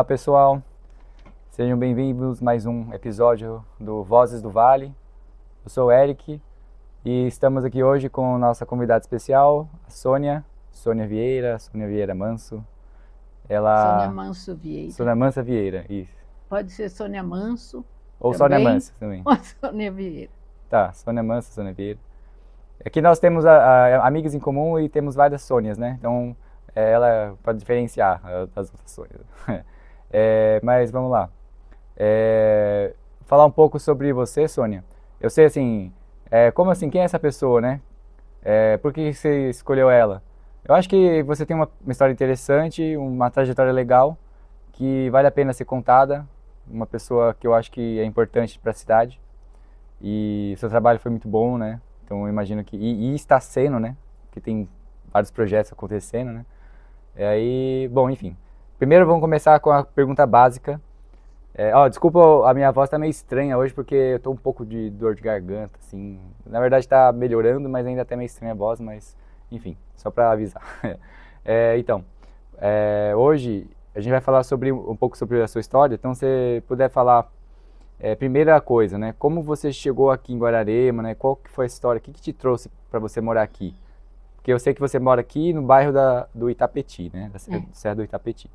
Olá pessoal, sejam bem-vindos a mais um episódio do Vozes do Vale. Eu sou o Eric e estamos aqui hoje com nossa convidada especial, a Sônia Vieira Manso. Sônia Ela... Manso Vieira. Sônia Mansa Vieira, isso. Pode ser Sônia Manso Ou Sônia também, Mansa também. ou Sônia Vieira. Tá, Sônia Mansa, Sônia Vieira. Aqui nós temos amigas em comum e temos várias Sônias, né? Então ela pode diferenciar das outras Sônias. Mas vamos lá. Falar um pouco sobre você, Sônia. Eu sei assim, como assim, quem é essa pessoa, né? Por que você escolheu ela? Eu acho que você tem uma história interessante, uma trajetória legal, que vale a pena ser contada. Uma pessoa que eu acho que é importante para a cidade. E seu trabalho foi muito bom, né? Então eu imagino que... E está sendo, né? Que tem vários projetos acontecendo, né? Bom, enfim. Primeiro vamos começar com a pergunta básica. Desculpa, a minha voz tá meio estranha hoje porque eu tô um pouco de dor de garganta, assim. Na verdade tá melhorando, mas ainda tá meio estranha a voz, mas enfim, só pra avisar. Hoje a gente vai falar um pouco sobre a sua história, então se você puder falar, primeira coisa, né? Como você chegou aqui em Guararema, né? Qual que foi a história? O que te trouxe pra você morar aqui? Porque eu sei que você mora aqui no bairro do Itapetí, né? Da Serra do Itapetí.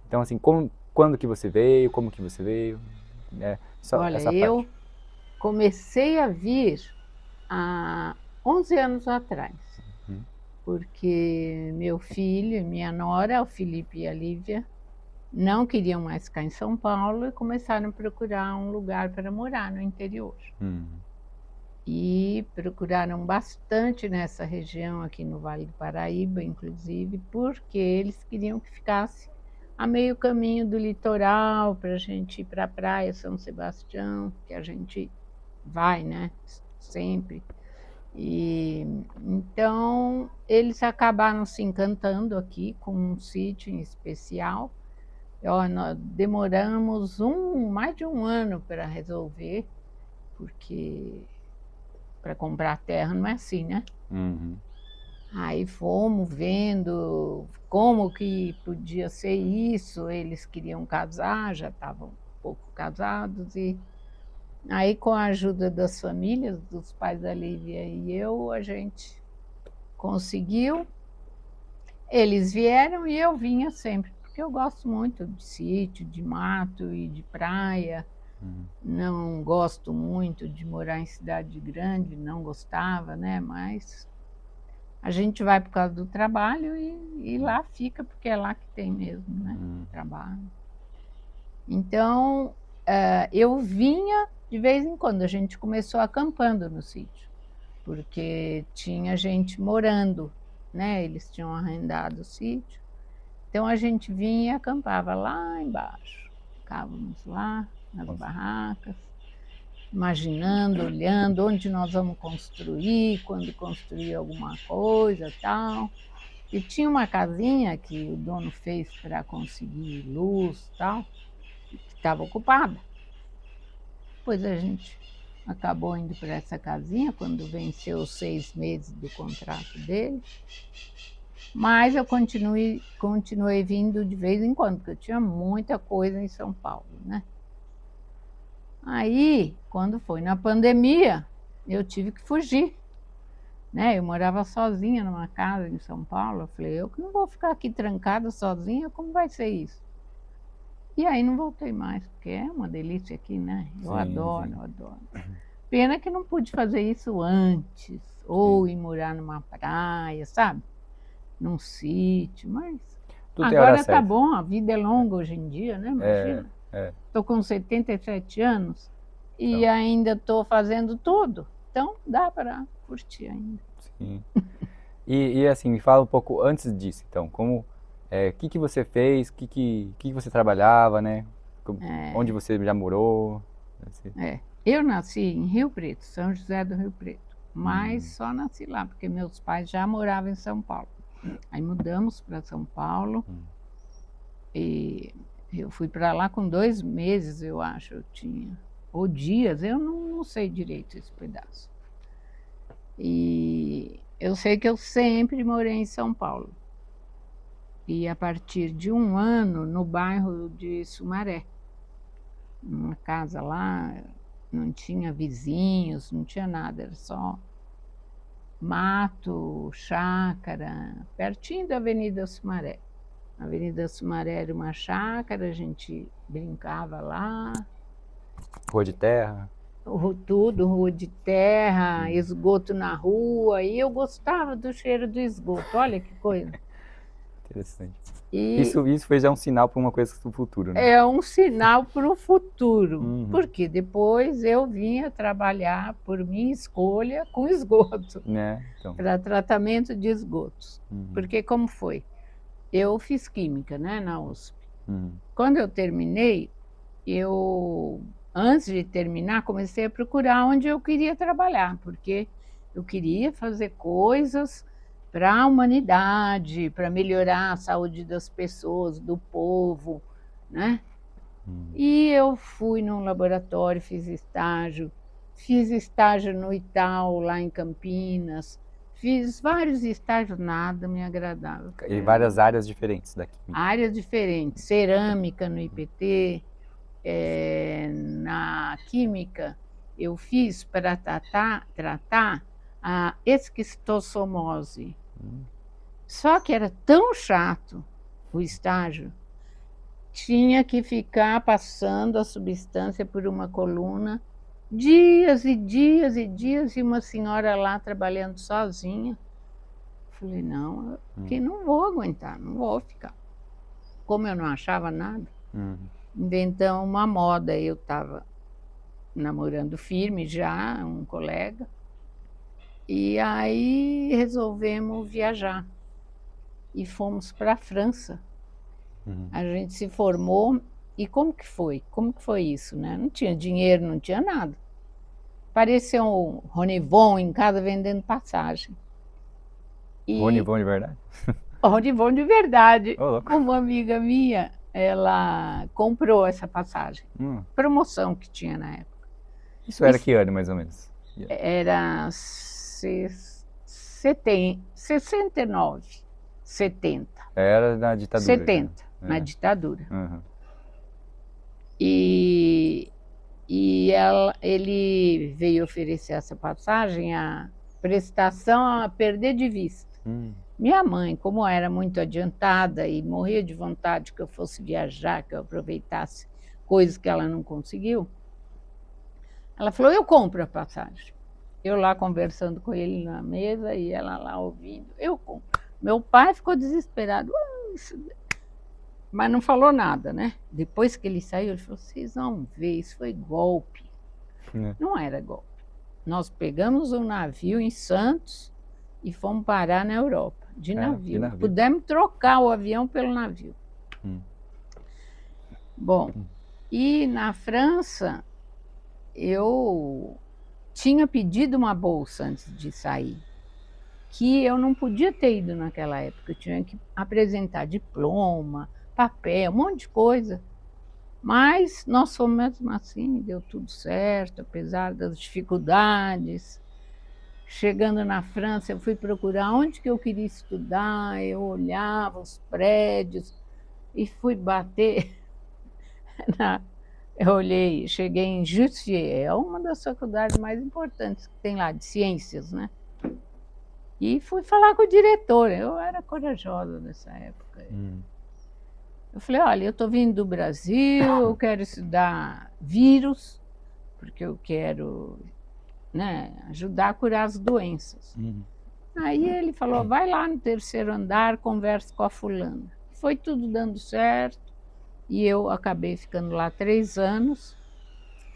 Então, assim, quando que você veio? Como que você veio? Só Olha, essa parte. eu comecei a vir há 11 anos atrás, Uhum. porque meu filho e minha nora, o Felipe e a Lívia, não queriam mais ficar em São Paulo e começaram a procurar um lugar para morar no interior. Uhum. E procuraram bastante nessa região aqui no Vale do Paraíba, inclusive, porque eles queriam que ficasse a meio caminho do litoral para a gente ir para a praia São Sebastião, que a gente vai, né, sempre. E então eles acabaram se encantando aqui com um sítio em especial. Nós demoramos mais de um ano para resolver, porque para comprar terra não é assim, né? Uhum. Aí fomos vendo como que podia ser isso, eles queriam casar, já estavam um pouco casados, e aí com a ajuda das famílias, dos pais da Lívia e eu, a gente conseguiu. Eles vieram e eu vinha sempre, porque eu gosto muito de sítio, de mato e de praia. Uhum. Não gosto muito de morar em cidade grande, não gostava, né? Mas a gente vai por causa do trabalho e lá fica, porque é lá que tem mesmo, né? Uhum. Trabalho. Então, eu vinha de vez em quando, a gente começou acampando no sítio, porque tinha gente morando, né? Eles tinham arrendado o sítio. Então a gente vinha e acampava lá embaixo. Ficávamos lá nas Nossa. barracas, imaginando, olhando onde nós vamos construir, quando construir alguma coisa, tal. E tinha uma casinha que o dono fez para conseguir luz, tal, que estava ocupada. Pois a gente acabou indo para essa casinha quando venceu os 6 meses do contrato dele. Mas eu continuei vindo de vez em quando, porque eu tinha muita coisa em São Paulo, né? Aí, quando foi na pandemia, eu tive que fugir, né? Eu morava sozinha numa casa em São Paulo. Eu falei, eu que não vou ficar aqui trancada sozinha, como vai ser isso? E aí não voltei mais, porque é uma delícia aqui, né? Eu Sim, adoro, sim. eu adoro. Pena que não pude fazer isso antes, ou Sim. ir morar numa praia, sabe? Num sítio, mas Tudo tem hora agora tá certa. bom, a vida é longa hoje em dia, né? É, Imagina. é. Estou com 77 anos e Então, ainda estou fazendo tudo, então dá para curtir ainda. sim. E assim, me fala um pouco antes disso, então, que você fez, que você trabalhava, né? Onde É, você já morou? Assim. eu nasci em Rio Preto, São José do Rio Preto, mas Hum. só nasci lá, porque meus pais já moravam em São Paulo. Aí mudamos para São Paulo Hum. e eu fui para lá com 2 meses, eu acho, eu tinha, ou dias, eu não sei direito esse pedaço. E eu sei que eu sempre morei em São Paulo. E a partir de 1 ano, no bairro de Sumaré, numa casa lá, não tinha vizinhos, não tinha nada, era só mato, chácara, pertinho da Avenida Sumaré. A Avenida Sumaré era uma chácara, a gente brincava lá. Rua de terra? Tudo, rua de terra, esgoto na rua, e eu gostava do cheiro do esgoto, olha que coisa. Interessante. E Isso foi já um sinal para uma coisa do futuro, né? é um sinal para o futuro, Uhum. porque depois eu vinha trabalhar por minha escolha com esgoto, Né? Então. para tratamento de esgotos. Porque como foi? Eu fiz química, né, na USP. Quando eu terminei, antes de terminar, comecei a procurar onde eu queria trabalhar, porque eu queria fazer coisas para a humanidade, para melhorar a saúde das pessoas, do povo, né? E eu fui num laboratório, fiz estágio no Itaú, lá em Campinas, fiz vários estágios, nada me agradava. E várias áreas diferentes da química. Áreas diferentes, cerâmica no IPT, na química, eu fiz para tratar a esquistossomose. Só que era tão chato o estágio, tinha que ficar passando a substância por uma coluna, dias e dias e dias, e uma senhora lá trabalhando sozinha. Falei, não, que não vou aguentar, não vou ficar. Como eu não achava nada, inventamos uma moda. Eu estava namorando firme já, um colega, e aí resolvemos viajar. E fomos para a França. A gente se formou, e como que foi? Como que foi isso, né? Não tinha dinheiro, não tinha nada. Parecia um Ronivon em casa vendendo passagem. Ronivon de verdade? Ronivon de verdade. Ô, louco. Uma amiga minha, ela comprou essa passagem. Promoção que tinha na época. Isso era que ano, mais ou menos? Era 69, 70. Era na ditadura. 70, na ditadura. E ele veio oferecer essa passagem, a prestação a perder de vista. Minha mãe, como era muito adiantada e morria de vontade que eu fosse viajar, que eu aproveitasse coisas que ela não conseguiu, ela falou, eu compro a passagem. Eu lá conversando com ele na mesa e ela lá ouvindo, eu compro. Meu pai ficou desesperado, mas não falou nada, né? Depois que ele saiu, ele falou, vocês vão ver, isso foi golpe. Não era golpe. Nós pegamos um navio em Santos e fomos parar na Europa, de navio. Pudemos trocar o avião pelo navio. Bom, e na França, eu tinha pedido uma bolsa antes de sair, que eu não podia ter ido naquela época. Eu tinha que apresentar diploma, papel, um monte de coisa. Mas nós fomos mesmo assim, deu tudo certo, apesar das dificuldades. Chegando na França, eu fui procurar onde que eu queria estudar, eu olhava os prédios e fui bater eu olhei, cheguei em Jussieu, é uma das faculdades mais importantes que tem lá, de ciências, né? E fui falar com o diretor, eu era corajosa nessa época. Eu falei, olha, eu estou vindo do Brasil, eu quero estudar vírus, porque eu quero, né, ajudar a curar as doenças. Aí ele falou, vai lá no 3º andar, conversa com a fulana. Foi tudo dando certo, e eu acabei ficando lá 3 anos,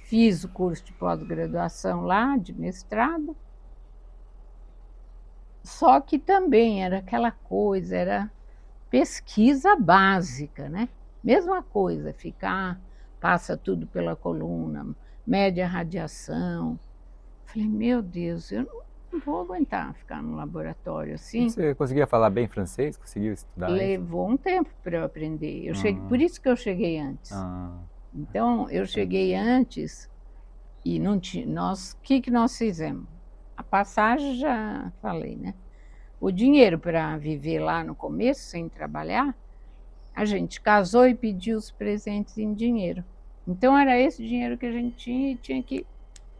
fiz o curso de pós-graduação lá, de mestrado, só que também era aquela coisa, era pesquisa básica, né? Mesma coisa, passa tudo pela coluna, mede a radiação. Falei, meu Deus, eu não vou aguentar ficar no laboratório assim. Você conseguia falar bem francês? Conseguiu estudar? Levou um tempo para eu aprender. Por isso que eu cheguei antes. Então, eu cheguei antes e não tinha. O que nós fizemos? A passagem já falei, né? o dinheiro para viver lá no começo, sem trabalhar, a gente casou e pediu os presentes em dinheiro. Então era esse dinheiro que a gente tinha e tinha que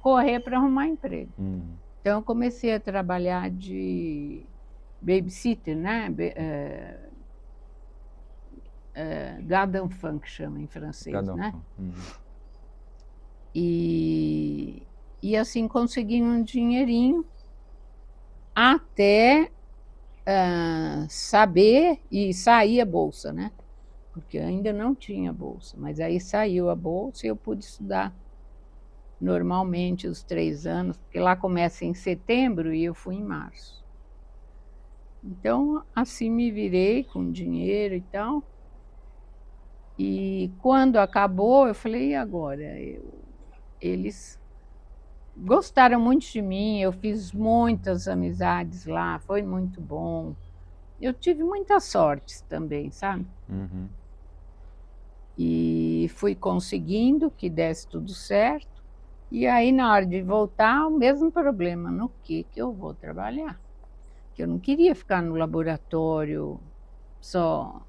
correr para arrumar emprego. Então eu comecei a trabalhar de babysitter, né? Garde d'enfant, que chama em francês, né? E assim consegui um dinheirinho até saber e sair a bolsa, né? Porque ainda não tinha bolsa, mas aí saiu a bolsa e eu pude estudar normalmente os 3 anos, porque lá começa em setembro e eu fui em março. Então, assim me virei com dinheiro e tal. E quando acabou, eu falei, e agora? Eles gostaram muito de mim, eu fiz muitas amizades lá, foi muito bom. Eu tive muita sorte também, sabe? E fui conseguindo que desse tudo certo. E aí, na hora de voltar, o mesmo problema, no que eu vou trabalhar? Que eu não queria ficar no laboratório só,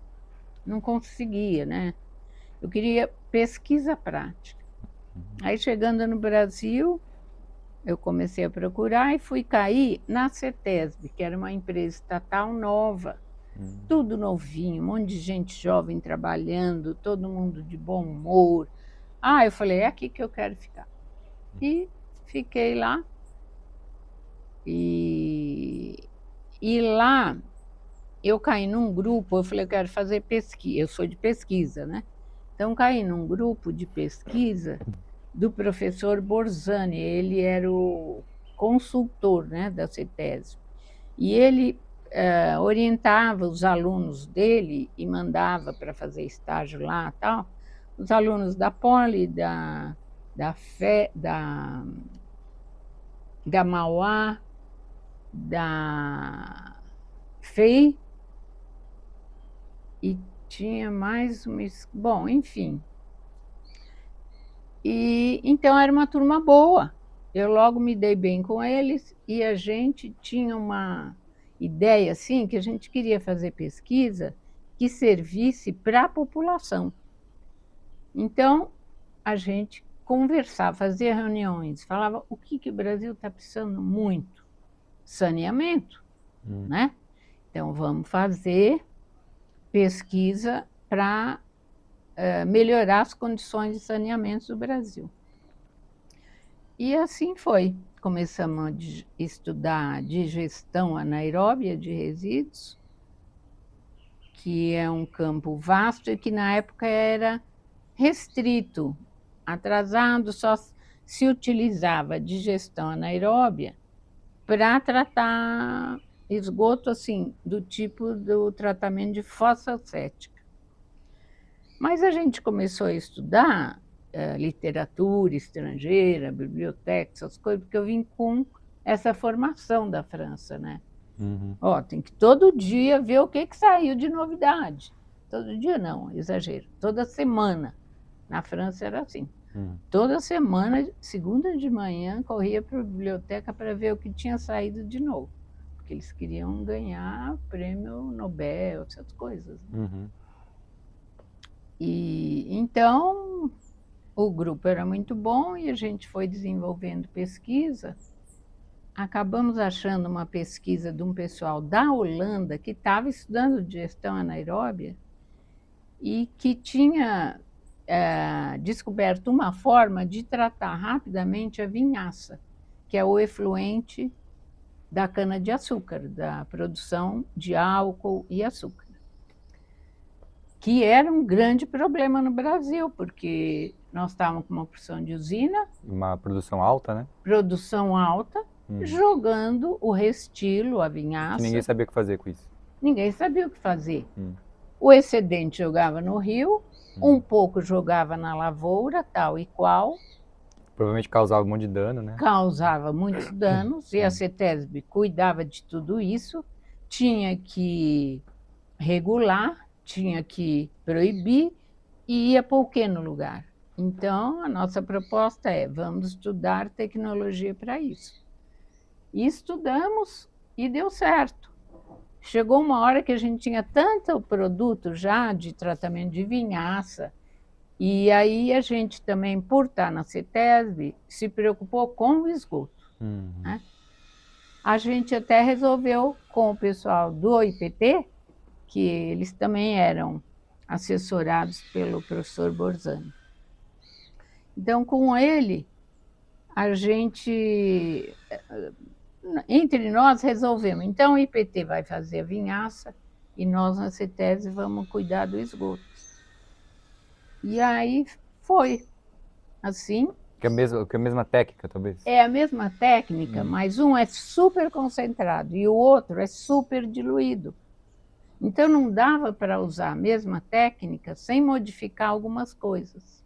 não conseguia, né? Eu queria pesquisa prática. Aí, chegando no Brasil, eu comecei a procurar e fui cair na CETESB, que era uma empresa estatal nova, tudo novinho, um monte de gente jovem trabalhando, todo mundo de bom humor. Eu falei, é aqui que eu quero ficar. E fiquei lá. E lá eu caí num grupo, eu falei, eu quero fazer pesquisa, eu sou de pesquisa, né? Então caí num grupo de pesquisa do professor Borzani, ele era o consultor, né, da CETESB. E ele orientava os alunos dele e mandava para fazer estágio lá e tal, os alunos da Poli, da Mauá, da FEI, e tinha mais uma... Bom, enfim. E então era uma turma boa. Eu logo me dei bem com eles e a gente tinha uma ideia assim que a gente queria fazer pesquisa que servisse para a população. Então a gente conversava, fazia reuniões, falava o que o Brasil está precisando muito? Saneamento, né? Então vamos fazer pesquisa para melhorar as condições de saneamento do Brasil. E assim foi. Começamos a estudar digestão anaeróbia de resíduos, que é um campo vasto e que na época era restrito, atrasado, só se utilizava a digestão anaeróbia para tratar esgoto assim, do tipo do tratamento de fossa cética. Mas a gente começou a estudar literatura estrangeira, biblioteca, essas coisas, porque eu vim com essa formação da França, né? Tem que todo dia ver o que saiu de novidade. Todo dia não, exagero. Toda semana. Na França era assim. Toda semana, segunda de manhã, corria para a biblioteca para ver o que tinha saído de novo. Porque eles queriam ganhar prêmio Nobel, essas coisas. E então o grupo era muito bom e a gente foi desenvolvendo pesquisa. Acabamos achando uma pesquisa de um pessoal da Holanda que estava estudando digestão anaeróbia e que tinha descoberto uma forma de tratar rapidamente a vinhaça, que é o efluente da cana-de-açúcar, da produção de álcool e açúcar, que era um grande problema no Brasil, porque nós estávamos com uma produção de usina. Uma produção alta, né? Produção alta, jogando o restilo, a vinhaça. Que ninguém sabia o que fazer com isso. Ninguém sabia o que fazer. O excedente jogava no rio, um pouco jogava na lavoura, tal e qual. Provavelmente causava um monte de dano, né? Causava muitos danos, e a CETESB cuidava de tudo isso, tinha que regular, tinha que proibir e ia pôr o quê no lugar? Então, a nossa proposta é, vamos estudar tecnologia para isso. E estudamos e deu certo. chegou uma hora que a gente tinha tanto produto já de tratamento de vinhaça, e aí a gente também, por estar na CETESB, se preocupou com o esgoto, né? A gente até resolveu com o pessoal do IPT, que eles também eram assessorados pelo professor Borzani. Então, com ele, a gente, entre nós, resolvemos. Então, o IPT vai fazer a vinhaça e nós, na CETESB, vamos cuidar do esgoto. E aí foi assim. Que é a mesma técnica, talvez? É a mesma técnica, mas um é super concentrado e o outro é super diluído. Então, não dava para usar a mesma técnica sem modificar algumas coisas.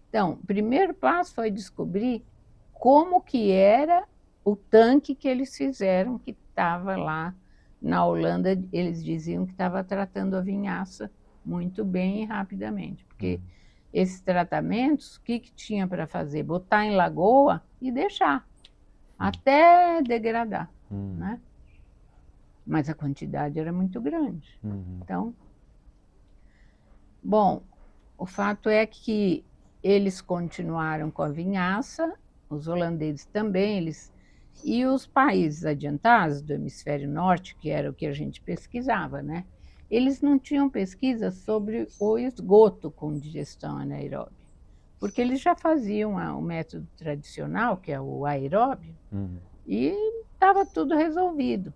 Então, o primeiro passo foi descobrir como que era o tanque que eles fizeram, que estava lá na Holanda. Eles diziam que estava tratando a vinhaça muito bem e rapidamente, porque esses tratamentos, o que tinha para fazer? Botar em lagoa e deixar, até degradar, né? Mas a quantidade era muito grande. Então, bom, o fato é que eles continuaram com a vinhaça, os holandeses também, e os países adiantados do hemisfério norte, que era o que a gente pesquisava, né? Eles não tinham pesquisa sobre o esgoto com digestão anaeróbia, porque eles já faziam o método tradicional, que é o aeróbio, e estava tudo resolvido.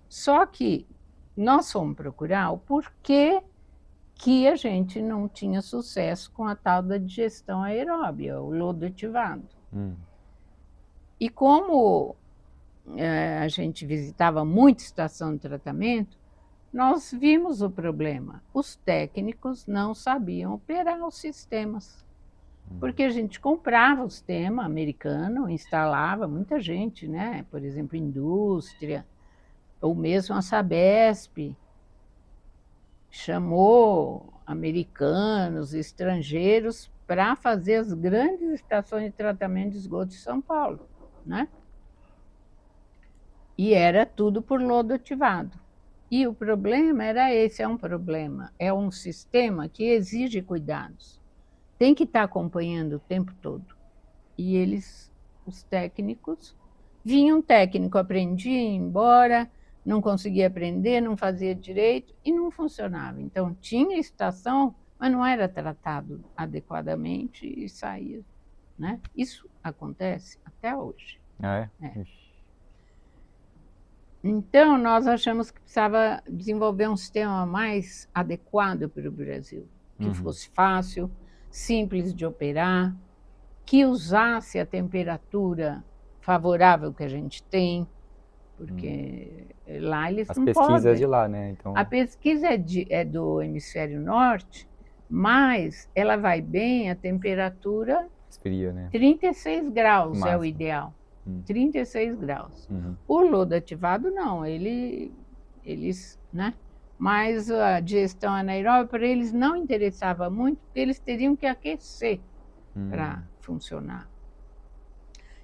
Só que nós fomos procurar o porquê que a gente não tinha sucesso com a tal da digestão aeróbia, o lodo ativado. E como a gente visitava muito estação de tratamento, nós vimos o problema. Os técnicos não sabiam operar os sistemas, porque a gente comprava o sistema americano, instalava, muita gente, né? Por exemplo, indústria, ou mesmo a Sabesp, chamou americanos, estrangeiros, para fazer as grandes estações de tratamento de esgoto de São Paulo, né? E era tudo por lodo ativado. E o problema era esse, é um problema, é um sistema que exige cuidados. Tem que estar acompanhando o tempo todo. E eles, os técnicos, vinha um técnico, aprendia, ia embora, não conseguia aprender, não fazia direito e não funcionava. Então, tinha estação, mas não era tratado adequadamente e saía, né? Isso acontece até hoje. Ah, é? É. Então, nós achamos que precisava desenvolver um sistema mais adequado para o Brasil, que fosse fácil, simples de operar, que usasse a temperatura favorável que a gente tem, porque lá eles As não pesquisas podem. de lá, né? Então, A pesquisa é do hemisfério norte, mas ela vai bem a temperatura esfria, né? 36 graus é o Máximo. ideal. 36 graus. O lodo ativado não, eles, né? Mas a digestão anaeróbica para eles não interessava muito, porque eles teriam que aquecer para funcionar.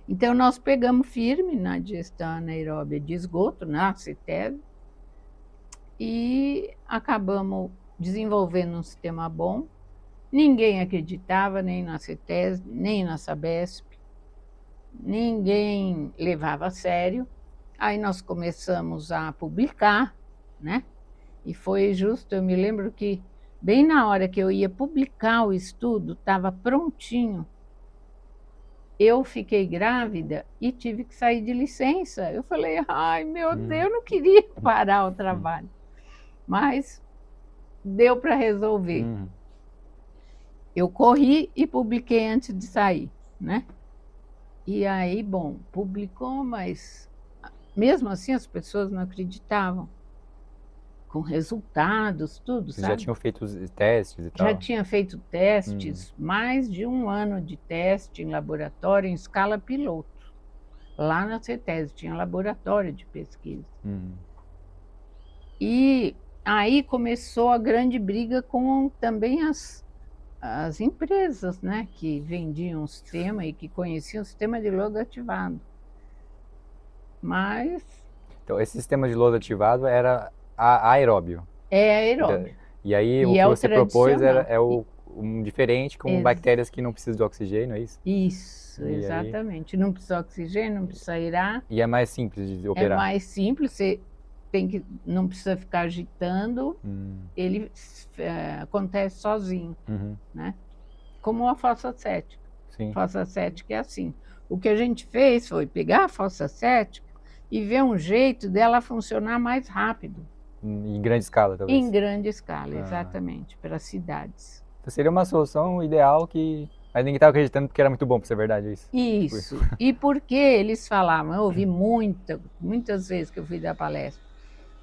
Então, nós pegamos firme na digestão anaeróbia de esgoto, na CETESB, e acabamos desenvolvendo um sistema bom. Ninguém acreditava, nem na CETESB, nem na Sabesp, ninguém levava a sério. Aí nós começamos a publicar, né? E foi justo, eu me lembro que bem na hora que eu ia publicar o estudo, estava prontinho. Eu fiquei grávida e tive que sair de licença. Eu falei, ai, meu Deus, eu não queria parar o trabalho. Mas deu para resolver. Eu corri e publiquei antes de sair, né? E aí, bom, publicou, mas mesmo assim as pessoas não acreditavam. Com resultados, tudo, Vocês já sabe? tinham feito os testes e Já tal? tinha feito testes, mais de 1 ano de teste em laboratório, em escala piloto. Lá na CETESB tinha laboratório de pesquisa. E aí começou a grande briga com também as empresas, né, que vendiam o sistema e que conheciam o sistema de lodo ativado. Mas Então, esse sistema de lodo ativado era aeróbio. É aeróbio. E aí o E que é o você propôs tradicional. é um diferente com bactérias que não precisam de oxigênio, é isso? Isso, E aí, exatamente. Não precisa oxigênio, não precisa aerar. e é mais simples de É operar. mais simples, você não precisa ficar agitando, ele acontece sozinho, Uhum, né? Como a fossa séptica. sim. Fossa séptica é assim. O que a gente fez foi pegar a fossa séptica e ver um jeito dela funcionar mais rápido, Em grande escala, em talvez. grande escala, Ah. exatamente, para as cidades. Então seria uma solução ideal que. Mas ninguém estava acreditando porque era muito bom, pra ser verdade, é isso? Tipo isso. Isso. E porque eles falavam, eu ouvi muitas vezes que eu fui dar palestra,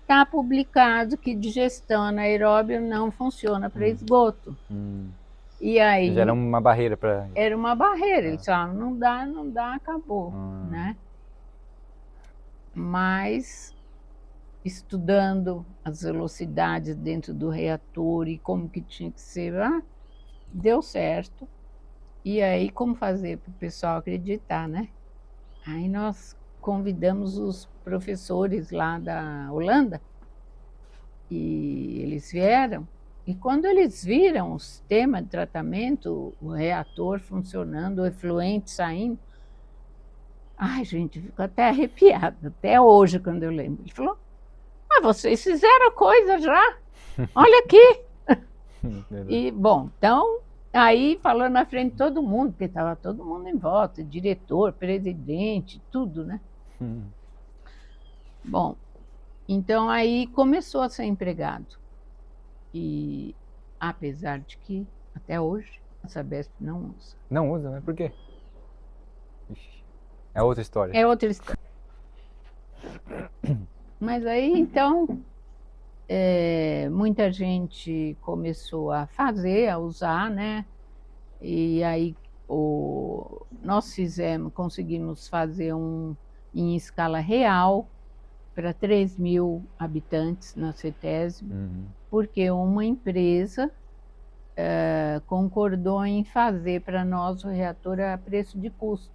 está publicado que digestão anaeróbia não funciona para esgoto. Hum. E Já era aí uma barreira para. era uma barreira, eles falavam, não dá, não dá, acabou, Hum. né? Mas estudando as velocidades dentro do reator e como que tinha que ser, deu certo. E aí, como fazer para o pessoal acreditar, né? Aí nós convidamos os professores lá da Holanda e eles vieram. E quando eles viram o sistema de tratamento, o reator funcionando, o efluente saindo, ai, gente, fico até arrepiada, até hoje, quando eu lembro. Ele falou, vocês fizeram coisa já, olha aqui. E, bom, então, aí falando na frente de todo mundo, porque estava todo mundo em volta, diretor, presidente, tudo, né? Bom, então aí começou a ser empregado. E apesar de que, até hoje, a Sabesp não usa. Não usa, né? Por quê? Ixi, é outra história. É outra história. Mas aí, então, muita gente começou a fazer, a usar, né? E aí nós conseguimos fazer em escala real para 3.000 habitantes na CETESB, porque uma empresa concordou em fazer para nós o reator a preço de custo,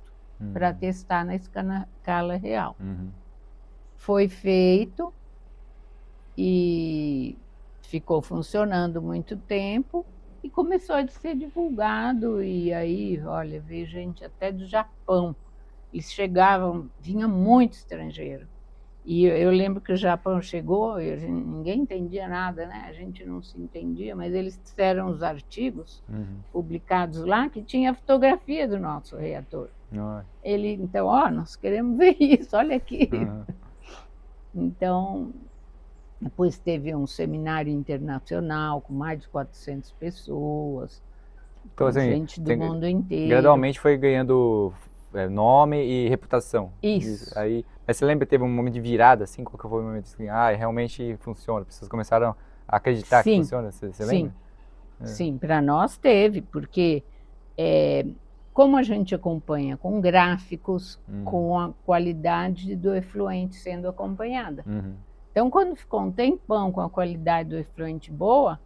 para testar na escala real. Foi feito e ficou funcionando muito tempo e começou a ser divulgado. E aí, olha, veio gente até do Japão. Eles chegavam, vinha muito estrangeiro. E eu lembro que o Japão chegou, ninguém entendia nada, né? A gente não se entendia, mas eles fizeram os artigos publicados lá que tinha fotografia do nosso reator. Ele, então, nós queremos ver isso, olha aqui. Então, depois teve um seminário internacional com mais de 400 pessoas, Então, com assim, gente do mundo inteiro. gradualmente foi ganhando nome e reputação. Isso. Aí, mas você lembra que teve um momento de virada, assim? Qual que foi o momento assim? Realmente funciona. As pessoas começaram a acreditar que funciona. Você lembra? Sim, para nós teve, porque como a gente acompanha com gráficos, com a qualidade do efluente sendo acompanhada. Então, quando ficou um tempão com a qualidade do efluente boa,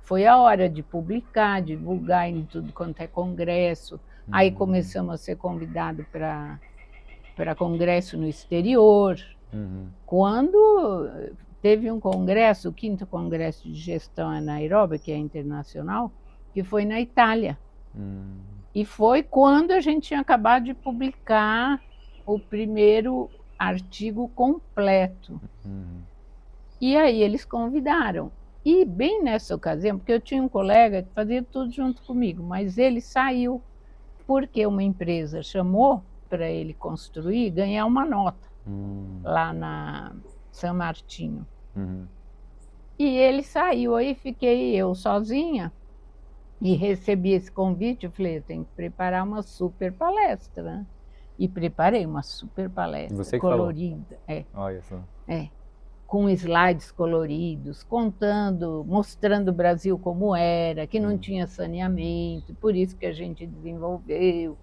foi a hora de publicar, divulgar em tudo quanto é congresso. Aí começamos a ser convidados para congresso no exterior. Quando teve um congresso, o 5º Congresso de Gestão Anaeróbica, que é internacional, que foi na Itália. E foi quando a gente tinha acabado de publicar o primeiro artigo completo. E aí eles convidaram. E bem nessa ocasião, porque eu tinha um colega que fazia tudo junto comigo, mas ele saiu porque uma empresa chamou para ele construir, ganhar uma nota lá na São Martinho. E ele saiu, aí fiquei eu sozinha e recebi esse convite. Eu falei, eu tenho que preparar uma super palestra, né? E preparei uma super palestra. Você que colorida. Olha só. Com slides coloridos, mostrando o Brasil como era, que não tinha saneamento, por isso que a gente desenvolveu.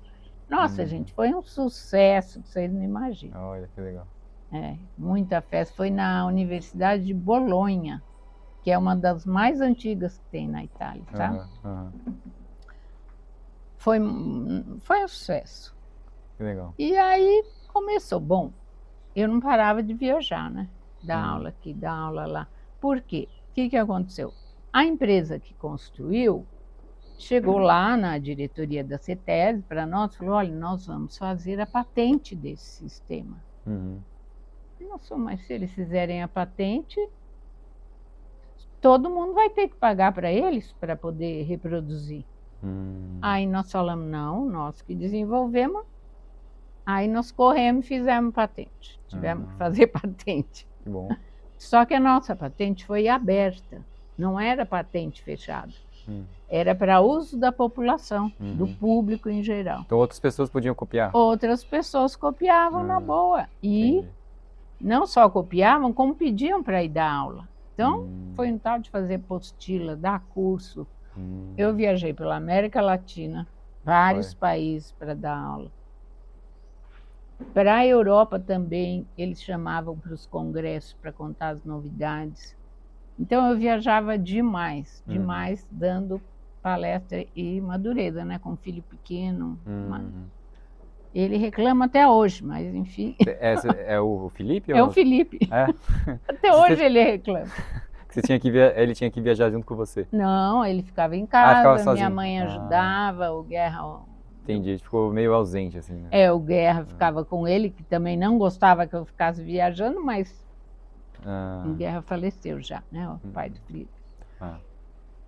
Nossa, gente, foi um sucesso que vocês não imaginam. Olha que legal. Muita festa. Foi na Universidade de Bolonha, que é uma das mais antigas que tem na Itália, tá? Foi um sucesso. Que legal. E aí começou. Bom, eu não parava de viajar, né? dá aula aqui, dá aula lá. Por quê? O que aconteceu? A empresa que construiu chegou lá na diretoria da CETESB para nós e falou: olha, nós vamos fazer a patente desse sistema. Nossa, mas se eles fizerem a patente, todo mundo vai ter que pagar para eles para poder reproduzir. Aí nós falamos: não, nós que desenvolvemos. Aí nós corremos e fizemos patente. Tivemos que fazer patente. Que bom. Só que a nossa patente foi aberta, não era patente fechada. Era para uso da população, do público em geral. Então outras pessoas podiam copiar? Outras pessoas copiavam na boa. E não só copiavam, como pediam para ir dar aula. Então, foi um tal de fazer apostila, dar curso. Eu viajei pela América Latina, vários países para dar aula. Para a Europa também, eles chamavam para os congressos para contar as novidades. Então, eu viajava demais, dando palestra e Madureira, né, com um filho pequeno. Ele reclama até hoje, mas enfim. É o Felipe? É o Felipe. É? Até hoje ele reclama. Ele tinha que viajar junto com você? Não, ele ficava em casa, ficava sozinho. Minha mãe ajudava, o Guerra... Entendi, ficou meio ausente, assim, né? O Guerra ficava com ele, que também não gostava que eu ficasse viajando, mas o Guerra faleceu já, né, o pai do Felipe.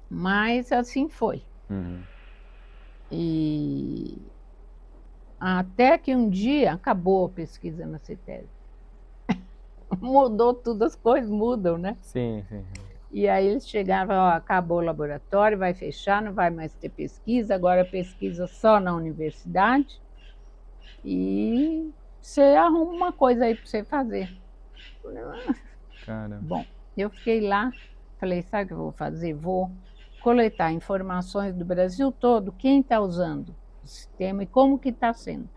Mas assim foi. E até que um dia acabou a pesquisa na CETESB. Mudou tudo, as coisas mudam, né? Sim. E aí eles chegavam: ó, acabou o laboratório, vai fechar, não vai mais ter pesquisa, agora pesquisa só na universidade e você arruma uma coisa aí para você fazer. Caramba. Bom, eu fiquei lá, falei: sabe o que eu vou fazer? Vou coletar informações do Brasil todo, quem está usando o sistema e como que está sendo.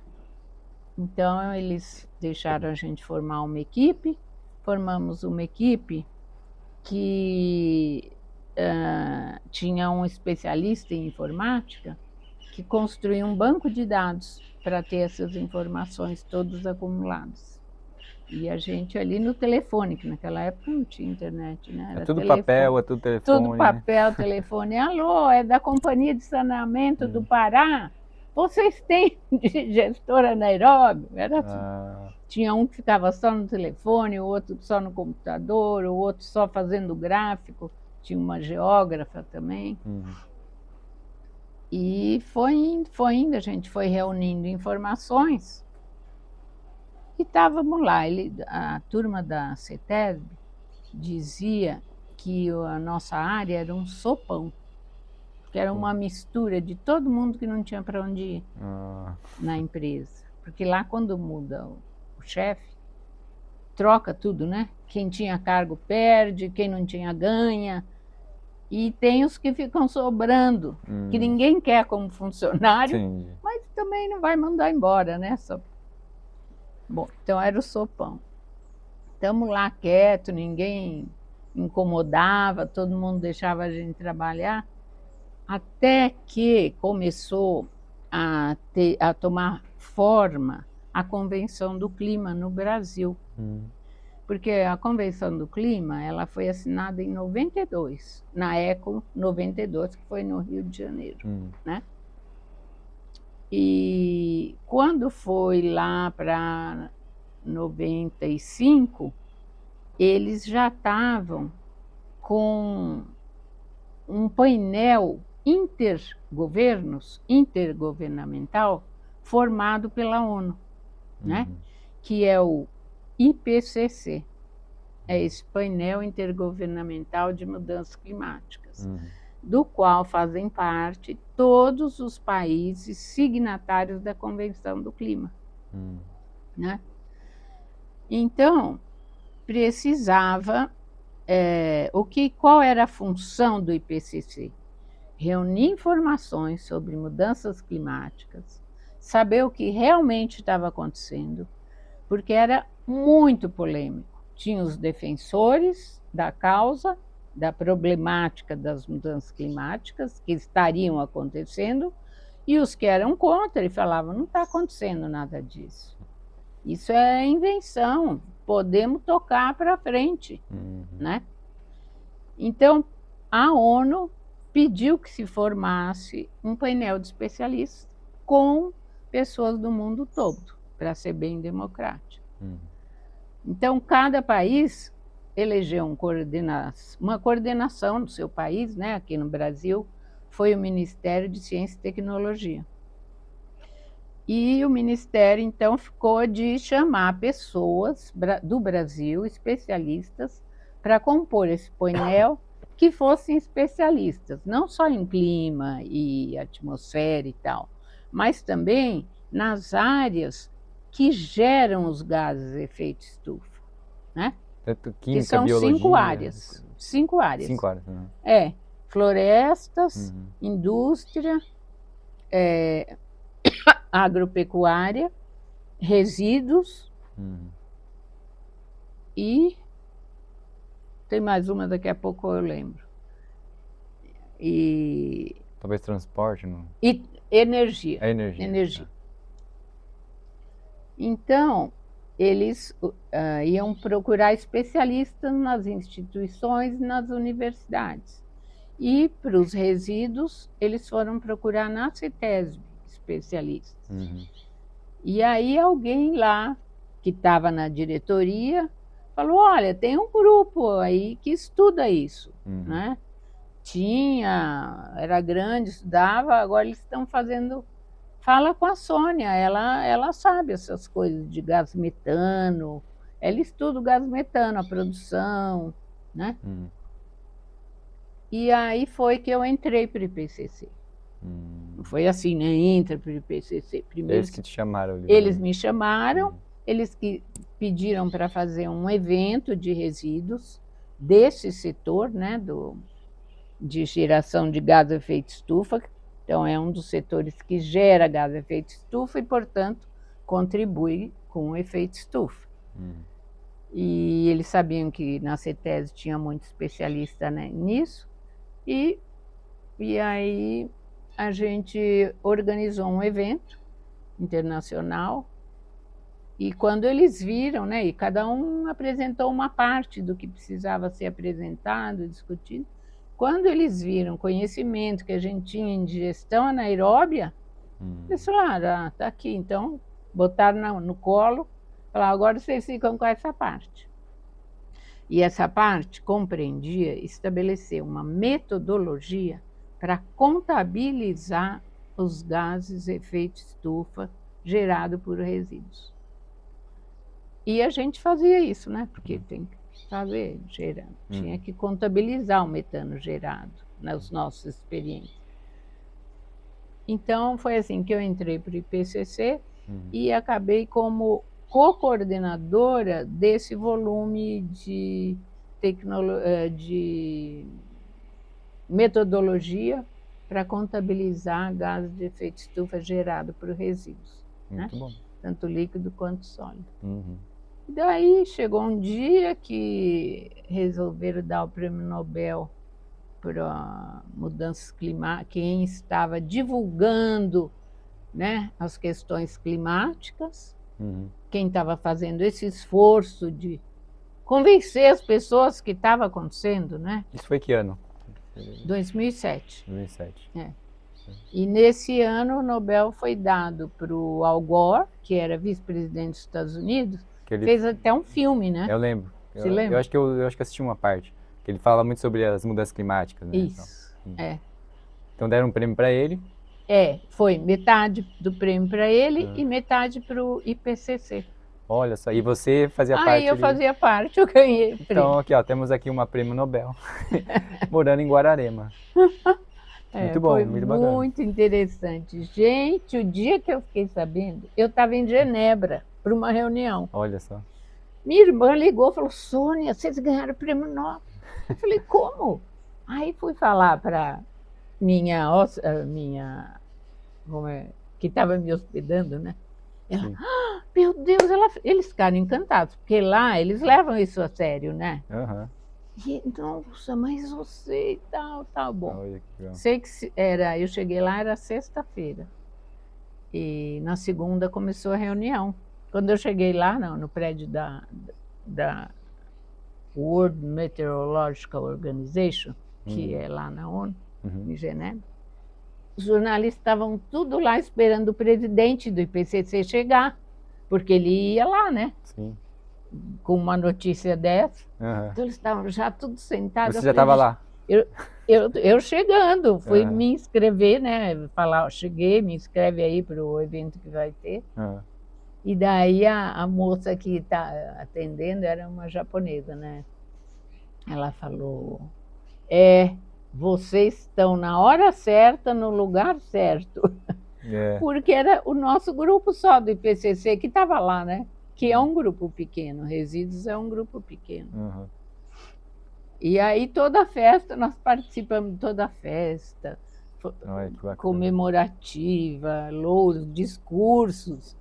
Então, eles deixaram a gente formar uma equipe, formamos uma equipe que tinha um especialista em informática que construiu um banco de dados para ter essas informações todas acumuladas. E a gente ali no telefone, que naquela época não tinha internet, né? Era tudo telefone. papel, é tudo telefone. Tudo papel, telefone. Alô, é da Companhia de Saneamento do Pará? Vocês têm de gestora Nairobi? Era assim. Tinha um que ficava só no telefone, o outro só no computador, o outro só fazendo gráfico. Tinha uma geógrafa também. E foi indo, a gente foi reunindo informações e estávamos lá. A turma da CETESB dizia que a nossa área era um sopão, que era uma mistura de todo mundo que não tinha para onde ir na empresa. Porque lá, quando muda o chefe, troca tudo, né? Quem tinha cargo perde, quem não tinha ganha. E tem os que ficam sobrando, que ninguém quer como funcionário, mas também não vai mandar embora, né? Bom, então era o sopão. Estamos lá quietos, ninguém incomodava, todo mundo deixava a gente trabalhar, até que começou a tomar forma a Convenção do Clima no Brasil. Porque a Convenção do Clima ela foi assinada em 92, na ECO 92, que foi no Rio de Janeiro. Né? E quando foi lá para 95, eles já estavam com um painel intergovernamental formado pela ONU, né? Que é o IPCC, é esse painel intergovernamental de mudanças climáticas, do qual fazem parte todos os países signatários da Convenção do Clima. Né? Então, precisava... qual era a função do IPCC? Reunir informações sobre mudanças climáticas, saber o que realmente estava acontecendo, porque era muito polêmico. Tinha os defensores da causa, da problemática das mudanças climáticas que estariam acontecendo, e os que eram contra e falavam: não está acontecendo nada disso. Isso é invenção, podemos tocar para frente, né? Então, a ONU pediu que se formasse um painel de especialistas com pessoas do mundo todo, para ser bem democrático. Então, cada país elegeu uma coordenação no seu país, né? Aqui no Brasil, foi o Ministério de Ciência e Tecnologia. E o Ministério, então, ficou de chamar pessoas do Brasil, especialistas, para compor esse painel, que fossem especialistas, não só em clima e atmosfera e tal, mas também nas áreas que geram os gases de efeito estufa, né? Tanto Que química, são biologia... 5 áreas. 5 áreas. 5 áreas, né? É, florestas, indústria, agropecuária, resíduos e tem mais uma, daqui a pouco eu lembro. E Talvez transporte, não? E energia. É energia. Energia. Então, eles iam procurar especialistas nas instituições e nas universidades. E para os resíduos, eles foram procurar na CETESB especialistas. E aí alguém lá, que estava na diretoria, falou, olha, tem um grupo aí que estuda isso, né? Era grande, estudava, agora eles estão fazendo... Fala com a Sônia, ela sabe essas coisas de gás metano, ela estuda o gás metano, a produção, né? E aí foi que eu entrei para o IPCC. Não foi assim, né? Entra para o IPCC. Primeiro, eles que te chamaram ali. Eles me chamaram, eles que pediram para fazer um evento de resíduos desse setor, né? De geração de gás de efeito estufa. Então, é um dos setores que gera gás de efeito estufa e, portanto, contribui com o efeito estufa. E eles sabiam que na CETESB tinha muito especialista, né, nisso, e aí a gente organizou um evento internacional, e quando eles viram, né, e cada um apresentou uma parte do que precisava ser apresentado, discutido, quando eles viram o conhecimento que a gente tinha em digestão anaeróbia, eles falaram, tá aqui, então botaram no colo, falaram, agora vocês ficam com essa parte. E essa parte compreendia estabelecer uma metodologia para contabilizar os gases de efeito estufa gerado por resíduos. E a gente fazia isso, né? Porque tem que fazer, gerando. Tinha que contabilizar o metano gerado nas nossas experiências. Então, foi assim que eu entrei para o IPCC e acabei como co-coordenadora desse volume de metodologia para contabilizar gases de efeito estufa gerado por resíduos. Muito bom. Tanto líquido quanto sólido. Daí chegou um dia que resolveram dar o prêmio Nobel para mudanças climáticas, quem estava divulgando, né, as questões climáticas, quem estava fazendo esse esforço de convencer as pessoas que estava acontecendo, né? Isso foi que ano? 2007. 2007. E nesse ano o Nobel foi dado para o Al Gore, que era vice-presidente dos Estados Unidos, fez até um filme, né? Eu lembro. Você lembra? Eu acho que assisti uma parte, que ele fala muito sobre as mudanças climáticas, né? Isso, Então deram um prêmio para ele. Foi metade do prêmio para ele e metade para o IPCC. Olha só, e você fazia parte Aí eu fazia parte, eu ganhei o prêmio. Então, aqui, ó, temos aqui uma prêmio Nobel, morando em Guararema. Muito bom, foi muito bacana. Muito interessante. Gente, o dia que eu fiquei sabendo, eu estava em Genebra para uma reunião. Olha só. Minha irmã ligou e falou, Sônia, vocês ganharam o prêmio Nobel. Eu falei, como? Aí fui falar para minha que estava me hospedando, né? Ela, meu Deus, eles ficaram encantados, porque lá eles levam isso a sério, né? E, nossa, mas você e tal, bom. Sei que eu cheguei lá, era sexta-feira. E na segunda começou a reunião. Quando eu cheguei lá, no prédio da World Meteorological Organization, que é lá na ONU, em Genebra. Os jornalistas estavam tudo lá esperando o presidente do IPCC chegar, porque ele ia lá, né? Sim. Com uma notícia dessa. Uhum. Então eles estavam já tudo sentados. Você já estava lá? Eu chegando, fui me inscrever, né? Falar, cheguei, me inscreve aí para o evento que vai ter. E daí a moça que está atendendo era uma japonesa, né? Ela falou, vocês estão na hora certa, no lugar certo. Porque era o nosso grupo só do IPCC que estava lá, né? Que é um grupo pequeno, Resíduos é um grupo pequeno. E aí toda a festa, nós participamos de toda a festa, comemorativa, louros, discursos.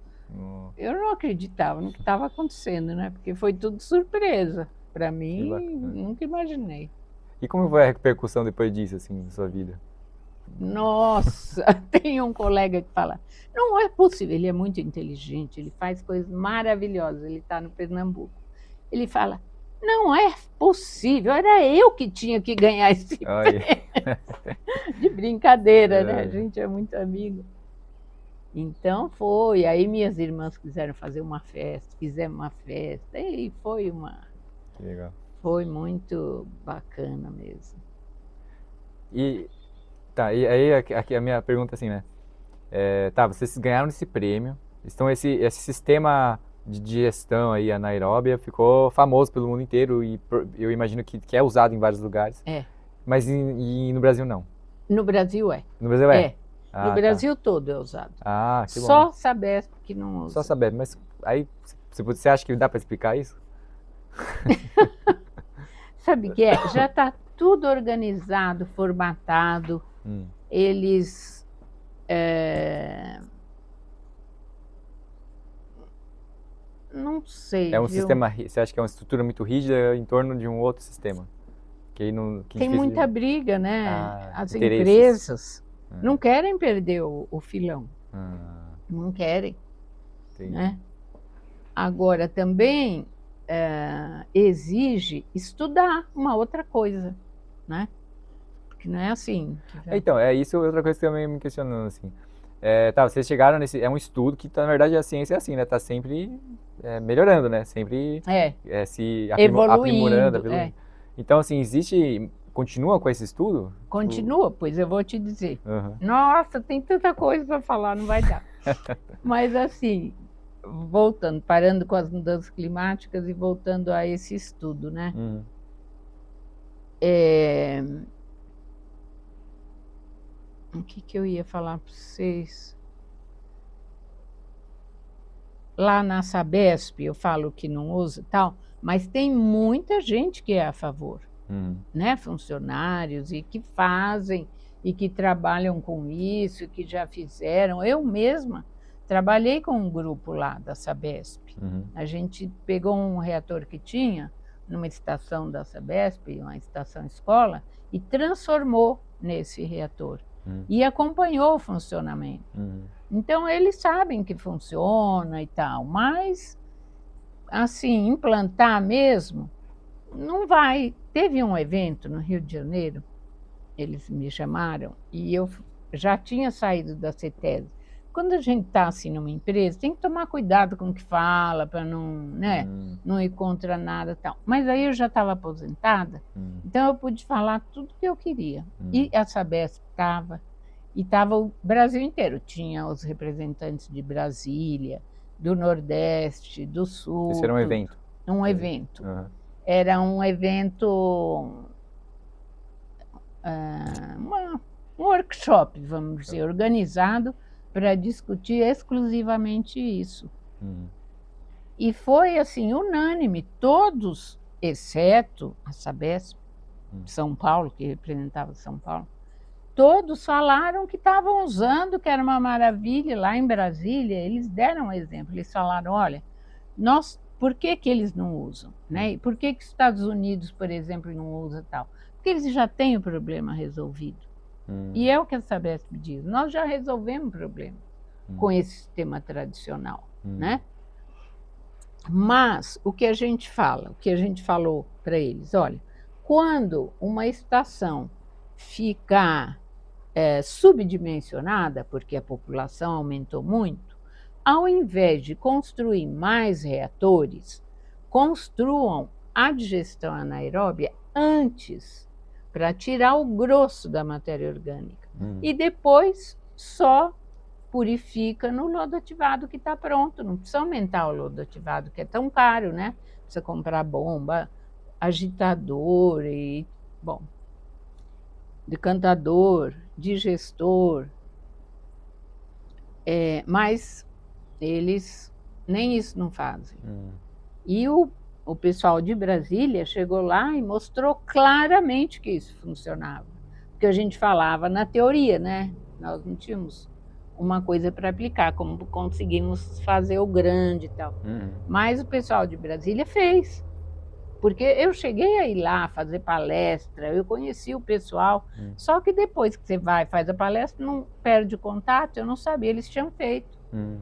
Eu não acreditava no que estava acontecendo, né? Porque foi tudo surpresa. Para mim, nunca imaginei. E como foi a repercussão depois disso, assim, na sua vida? Nossa, tem um colega que fala, não é possível, ele é muito inteligente, ele faz coisas maravilhosas, ele está no Pernambuco. Ele fala, não é possível, era eu que tinha que ganhar esse prêmio. De brincadeira, né? A gente é muito amigo. Então foi, aí minhas irmãs quiseram fazer uma festa, fizemos uma festa, e foi Que legal. Foi muito bacana mesmo. E aí aqui a minha pergunta assim, né? Vocês ganharam esse prêmio, então esse sistema de gestão aí, a Anaeróbia, ficou famoso pelo mundo inteiro e eu imagino que é usado em vários lugares. Mas no Brasil não? No Brasil é. No Brasil é? No Brasil todo é usado. Que bom. Só Sabesp que não usa. Só Sabesp, mas aí você acha que dá para explicar isso? Sabe o que é? Já está tudo organizado, formatado. Eles não sei. É um sistema, você acha que é uma estrutura muito rígida em torno de um outro sistema? Tem muita briga, né? As empresas não querem perder o filão. Não querem. Né? Agora, também exige estudar uma outra coisa, né? Porque não é assim. Então, isso é outra coisa que também me questionando, assim. Vocês chegaram nesse... É um estudo que, na verdade, a ciência é assim, né? Está sempre melhorando, né? Sempre se aprimorando. Então, assim, continua com esse estudo? Continua, pois eu vou te dizer. Nossa, tem tanta coisa para falar, não vai dar. Mas, assim, parando com as mudanças climáticas e voltando a esse estudo, né? O que eu ia falar para vocês? Lá na Sabesp, eu falo que não usa e tal, mas tem muita gente que é a favor, né? Funcionários e que fazem e que trabalham com isso, que já fizeram. Eu mesma trabalhei com um grupo lá da Sabesp. A gente pegou um reator que tinha numa estação da Sabesp, uma estação escola, e transformou nesse reator. E acompanhou o funcionamento. Então, eles sabem que funciona e tal, mas, assim, implantar mesmo, não vai. Teve um evento no Rio de Janeiro, eles me chamaram, e eu já tinha saído da CETESB. Quando a gente está assim numa empresa, tem que tomar cuidado com o que fala, para não, né, não ir contra nada e tal. Mas aí eu já estava aposentada, então eu pude falar tudo que eu queria. E a Sabesp estava, e estava o Brasil inteiro. Tinha os representantes de Brasília, do Nordeste, do Sul. Esse era um evento? Um evento. Era um evento, um workshop, vamos dizer, organizado para discutir exclusivamente isso. E foi assim, unânime, todos, exceto a Sabesp, São Paulo, que representava São Paulo, todos falaram que estavam usando, que era uma maravilha. Lá em Brasília, eles deram um exemplo, eles falaram, olha, por que eles não usam? Né? E por que os Estados Unidos, por exemplo, não usa tal? Porque eles já têm o problema resolvido. E é o que a Sabesp diz, nós já resolvemos o problema com esse sistema tradicional. Né? Mas o que a gente fala, o que a gente falou para eles, olha, quando uma estação ficar subdimensionada, porque a população aumentou muito, ao invés de construir mais reatores, construam a digestão anaeróbia antes, para tirar o grosso da matéria orgânica. E depois só purifica no lodo ativado que está pronto. Não precisa aumentar o lodo ativado, que é tão caro, né? Precisa comprar bomba, agitador e, bom, decantador, digestor, mas eles nem isso não fazem. E o pessoal de Brasília chegou lá e mostrou claramente que isso funcionava. Porque a gente falava na teoria, né? Nós não tínhamos uma coisa para aplicar, como conseguimos fazer o grande e tal. Mas o pessoal de Brasília fez. Porque eu cheguei a ir lá fazer palestra, eu conheci o pessoal, só que depois que você vai e faz a palestra, não perde o contato, eu não sabia, eles tinham feito.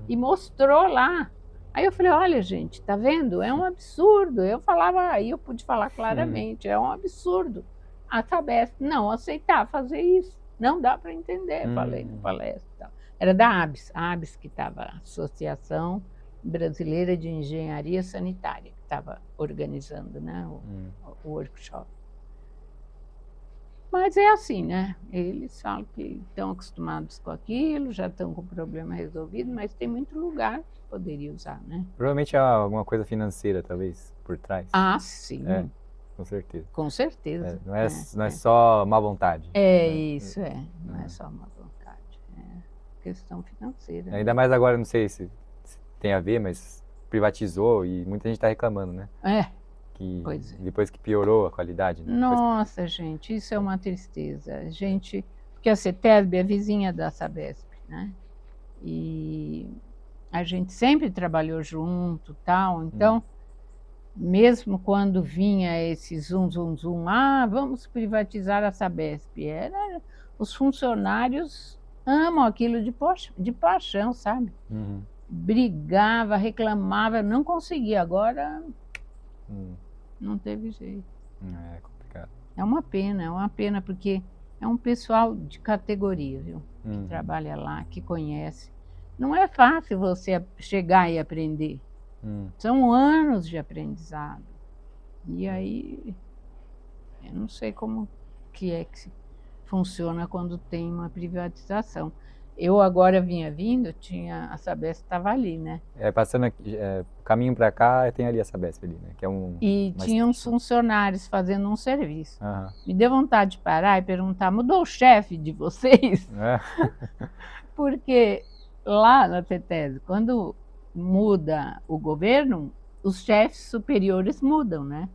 E mostrou lá. Aí eu falei, olha gente, tá vendo? É um absurdo. Eu falava, aí eu pude falar claramente, é um absurdo. A Sabesp não aceitar fazer isso. Não dá para entender, falei na palestra. Era da ABS, a ABS que estava, a Associação Brasileira de Engenharia Sanitária, que estava organizando, né, o workshop. Mas é assim, né? Eles falam que estão acostumados com aquilo, já estão com o problema resolvido, mas tem muito lugar que poderia usar, né? Provavelmente há alguma coisa financeira, talvez, por trás. Ah, sim. Com certeza. Com certeza. Não é só má vontade. Isso, não é só má vontade. É questão financeira. Ainda mais agora, não sei se tem a ver, mas privatizou e muita gente está reclamando, né? Pois é. Depois que piorou a qualidade. Né? Nossa, gente, isso é uma tristeza. Porque a CETESB é vizinha da Sabesp, né? E a gente sempre trabalhou junto, tal. Então, mesmo quando vinha esse zum, zum, zum, vamos privatizar a Sabesp, os funcionários amam aquilo de paixão, sabe? Brigava, reclamava, não conseguia. Agora, não teve jeito. É complicado. É uma pena, porque é um pessoal de categoria, viu? Que trabalha lá, que conhece. Não é fácil você chegar e aprender. São anos de aprendizado. E aí, eu não sei como que funciona quando tem uma privatização. Eu agora vinha vindo, a Sabesp estava ali, né? Passando aqui, caminho para cá, tem ali a Sabesp ali, né? Que é e tinha uns funcionários fazendo um serviço. Me deu vontade de parar e perguntar, mudou o chefe de vocês? Porque lá na CETESB, quando muda o governo, os chefes superiores mudam, né?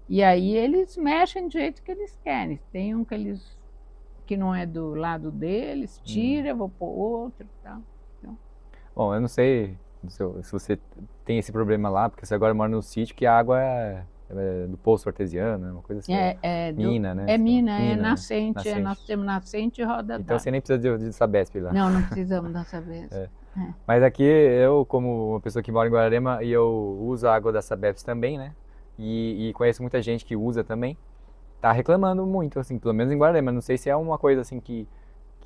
E aí eles mexem do jeito que eles querem. Tem um que não é do lado deles, tira, vou pôr outro e tal. Então. Bom, eu não sei se você tem esse problema lá, porque você agora mora no sítio que a água é do poço artesiano, uma coisa assim. Mina, né? É mina, é nascente. Nós temos nascente e roda d'água. Então você nem precisa de Sabesp lá. Não precisamos da Sabesp. Mas aqui, eu como uma pessoa que mora em Guararema, e eu uso a água da Sabesp também, né? E conheço muita gente que usa também. Tá reclamando muito, assim, pelo menos em Guararema. Não sei se é uma coisa assim que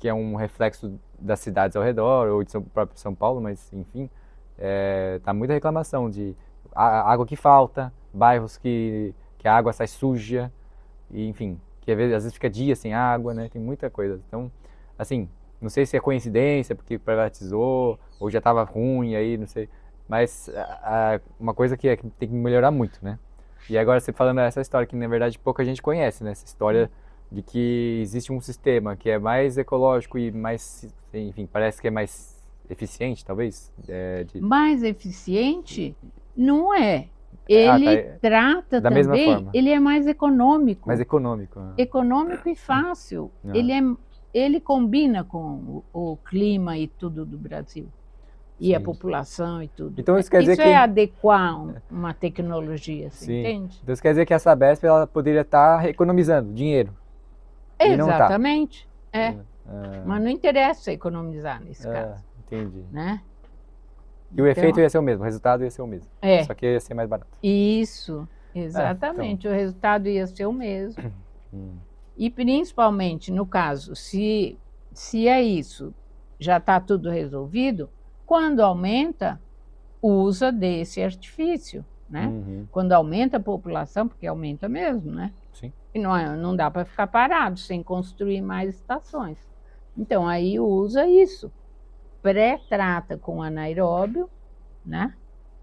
é um reflexo das cidades ao redor, ou de próprio São Paulo, mas enfim, tá muita reclamação de água que falta, bairros que a água sai suja, e, enfim, que às vezes fica dias sem água, né? Tem muita coisa. Então, assim, não sei se é coincidência, porque privatizou, ou já estava ruim aí, não sei. Mas uma coisa que tem que melhorar muito, né? E agora você falando essa história que na verdade pouca gente conhece, né? Essa história de que existe um sistema que é mais ecológico e mais, enfim, parece que é mais eficiente, talvez? Mais eficiente? Não é. Ele trata da mesma também, forma. ele é mais econômico. Mais econômico. Econômico e fácil. Ele combina com o clima e tudo do Brasil. E a população e tudo. Então isso quer dizer que adequar uma tecnologia, você entende? Então isso quer dizer que a Sabesp ela poderia estar economizando dinheiro. Exatamente. Mas não interessa economizar nesse caso. Entendi. Né? E o efeito Então, ia ser o mesmo, o resultado ia ser o mesmo. é, Só que ia ser mais barato. isso, Então. exatamente, o resultado ia ser o mesmo. Hum, E principalmente no caso, se é isso, já está tudo resolvido, quando aumenta, usa desse artifício, né? uhum, Quando aumenta a população, porque aumenta mesmo, né? sim. E não dá para ficar parado sem construir mais estações. Então, aí usa isso, pré-trata com anaeróbio, né?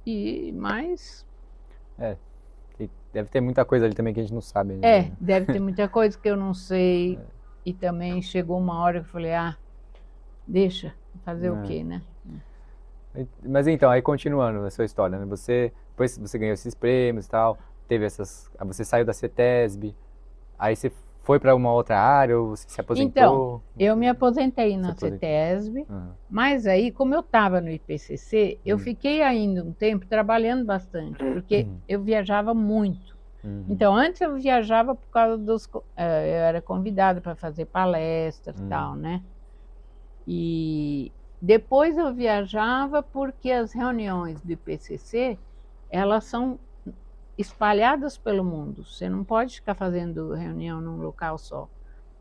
E mais. É, deve ter muita coisa ali também que a gente não sabe ainda, né? Deve ter muita coisa que eu não sei. E também chegou uma hora que eu falei, deixa, fazer o É. quê, né? Mas então, aí continuando a sua história, né? Depois você ganhou esses prêmios e tal, teve essas. Você saiu da CETESB, aí você foi para uma outra área ou você se Então, aposentou? eu me aposentei Se na aposentou. CETESB, Aham. mas aí, como eu estava no IPCC, eu Hum. fiquei ainda um tempo trabalhando bastante, porque eu viajava muito. Uhum. Então, antes eu viajava por causa eu era convidada para fazer palestras e tal, né? E depois eu viajava porque as reuniões do IPCC, elas são espalhadas pelo mundo. Você não pode ficar fazendo reunião num local só.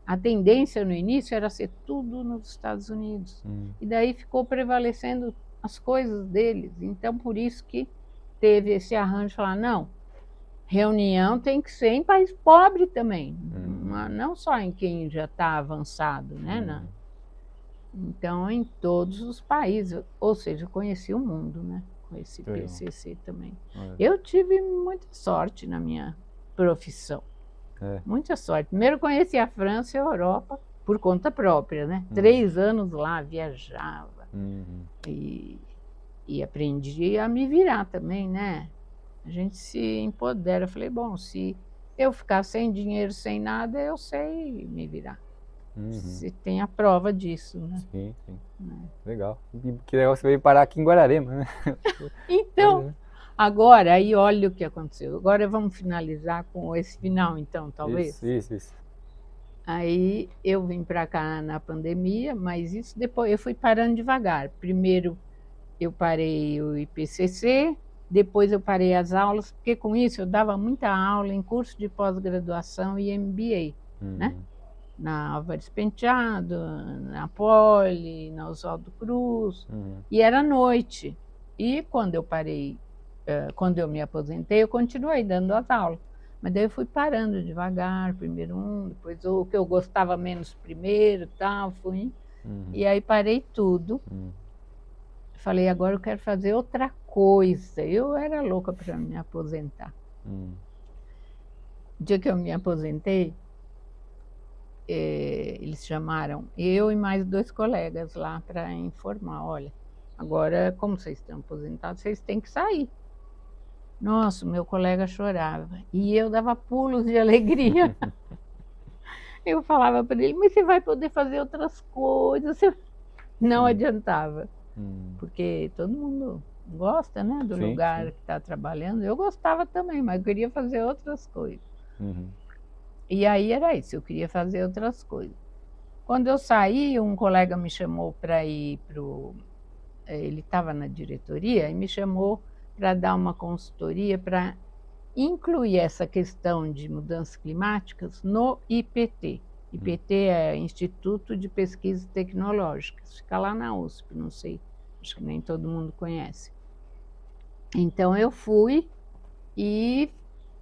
A tendência no início era ser tudo nos Estados Unidos. E daí ficou prevalecendo as coisas deles. Então, por isso que teve esse arranjo de falar, não, reunião tem que ser em país pobre também, não só em quem já está avançado, né? Então, em todos os países, ou seja, eu conheci o mundo, né? Com esse Legal. PCC também. É. Eu tive muita sorte na minha profissão, É. muita sorte. Primeiro conheci a França e a Europa por conta própria, né? 3 anos lá, viajava Uhum. e aprendi a me virar também, né? A gente se empodera. Eu falei, bom, se eu ficar sem dinheiro, sem nada, eu sei me virar. Se tem a prova disso, né? Sim, sim. Legal. E que legal que você veio parar aqui em Guararema, né? Então, agora, aí olha o que aconteceu. Agora vamos finalizar com esse final, então, talvez. Isso. Aí eu vim para cá na pandemia, mas isso depois eu fui parando devagar. Primeiro eu parei o IPCC, depois eu parei as aulas, porque com isso eu dava muita aula em curso de pós-graduação e MBA, né? Na Álvares Penteado, na Poli, na Oswaldo Cruz, e era à noite. E quando eu parei, quando eu me aposentei, eu continuei dando as aulas. Mas daí eu fui parando devagar, primeiro depois o que eu gostava menos primeiro, tal, fui. E aí parei tudo. Falei, agora eu quero fazer outra coisa. Eu era louca para me aposentar. O dia que eu me aposentei, eles chamaram eu e mais 2 colegas lá para informar, olha, agora como vocês estão aposentados, vocês têm que sair. Nossa, meu colega chorava e eu dava pulos de alegria. Eu falava para ele, mas você vai poder fazer outras coisas. Não adiantava, porque todo mundo gosta, né, do lugar que está trabalhando. Eu gostava também, mas eu queria fazer outras coisas. E aí era isso, eu queria fazer outras coisas. Quando eu saí, um colega me chamou para ir para o... Ele estava na diretoria e me chamou para dar uma consultoria para incluir essa questão de mudanças climáticas no IPT. IPT é Instituto de Pesquisas Tecnológicas, fica lá na USP, não sei, acho que nem todo mundo conhece. Então eu fui e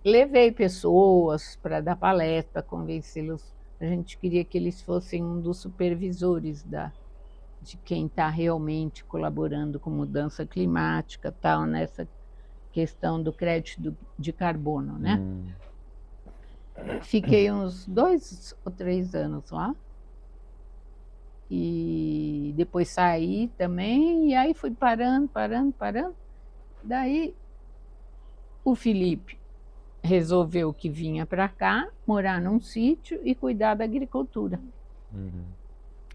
levei pessoas para dar palestra, para convencê-los. A gente queria que eles fossem um dos supervisores de quem está realmente colaborando com mudança climática, tal, nessa questão do crédito de carbono, né? Fiquei uns 2 ou 3 anos lá. E depois saí também, e aí fui parando. Daí o Felipe resolveu que vinha para cá, morar num sítio e cuidar da agricultura.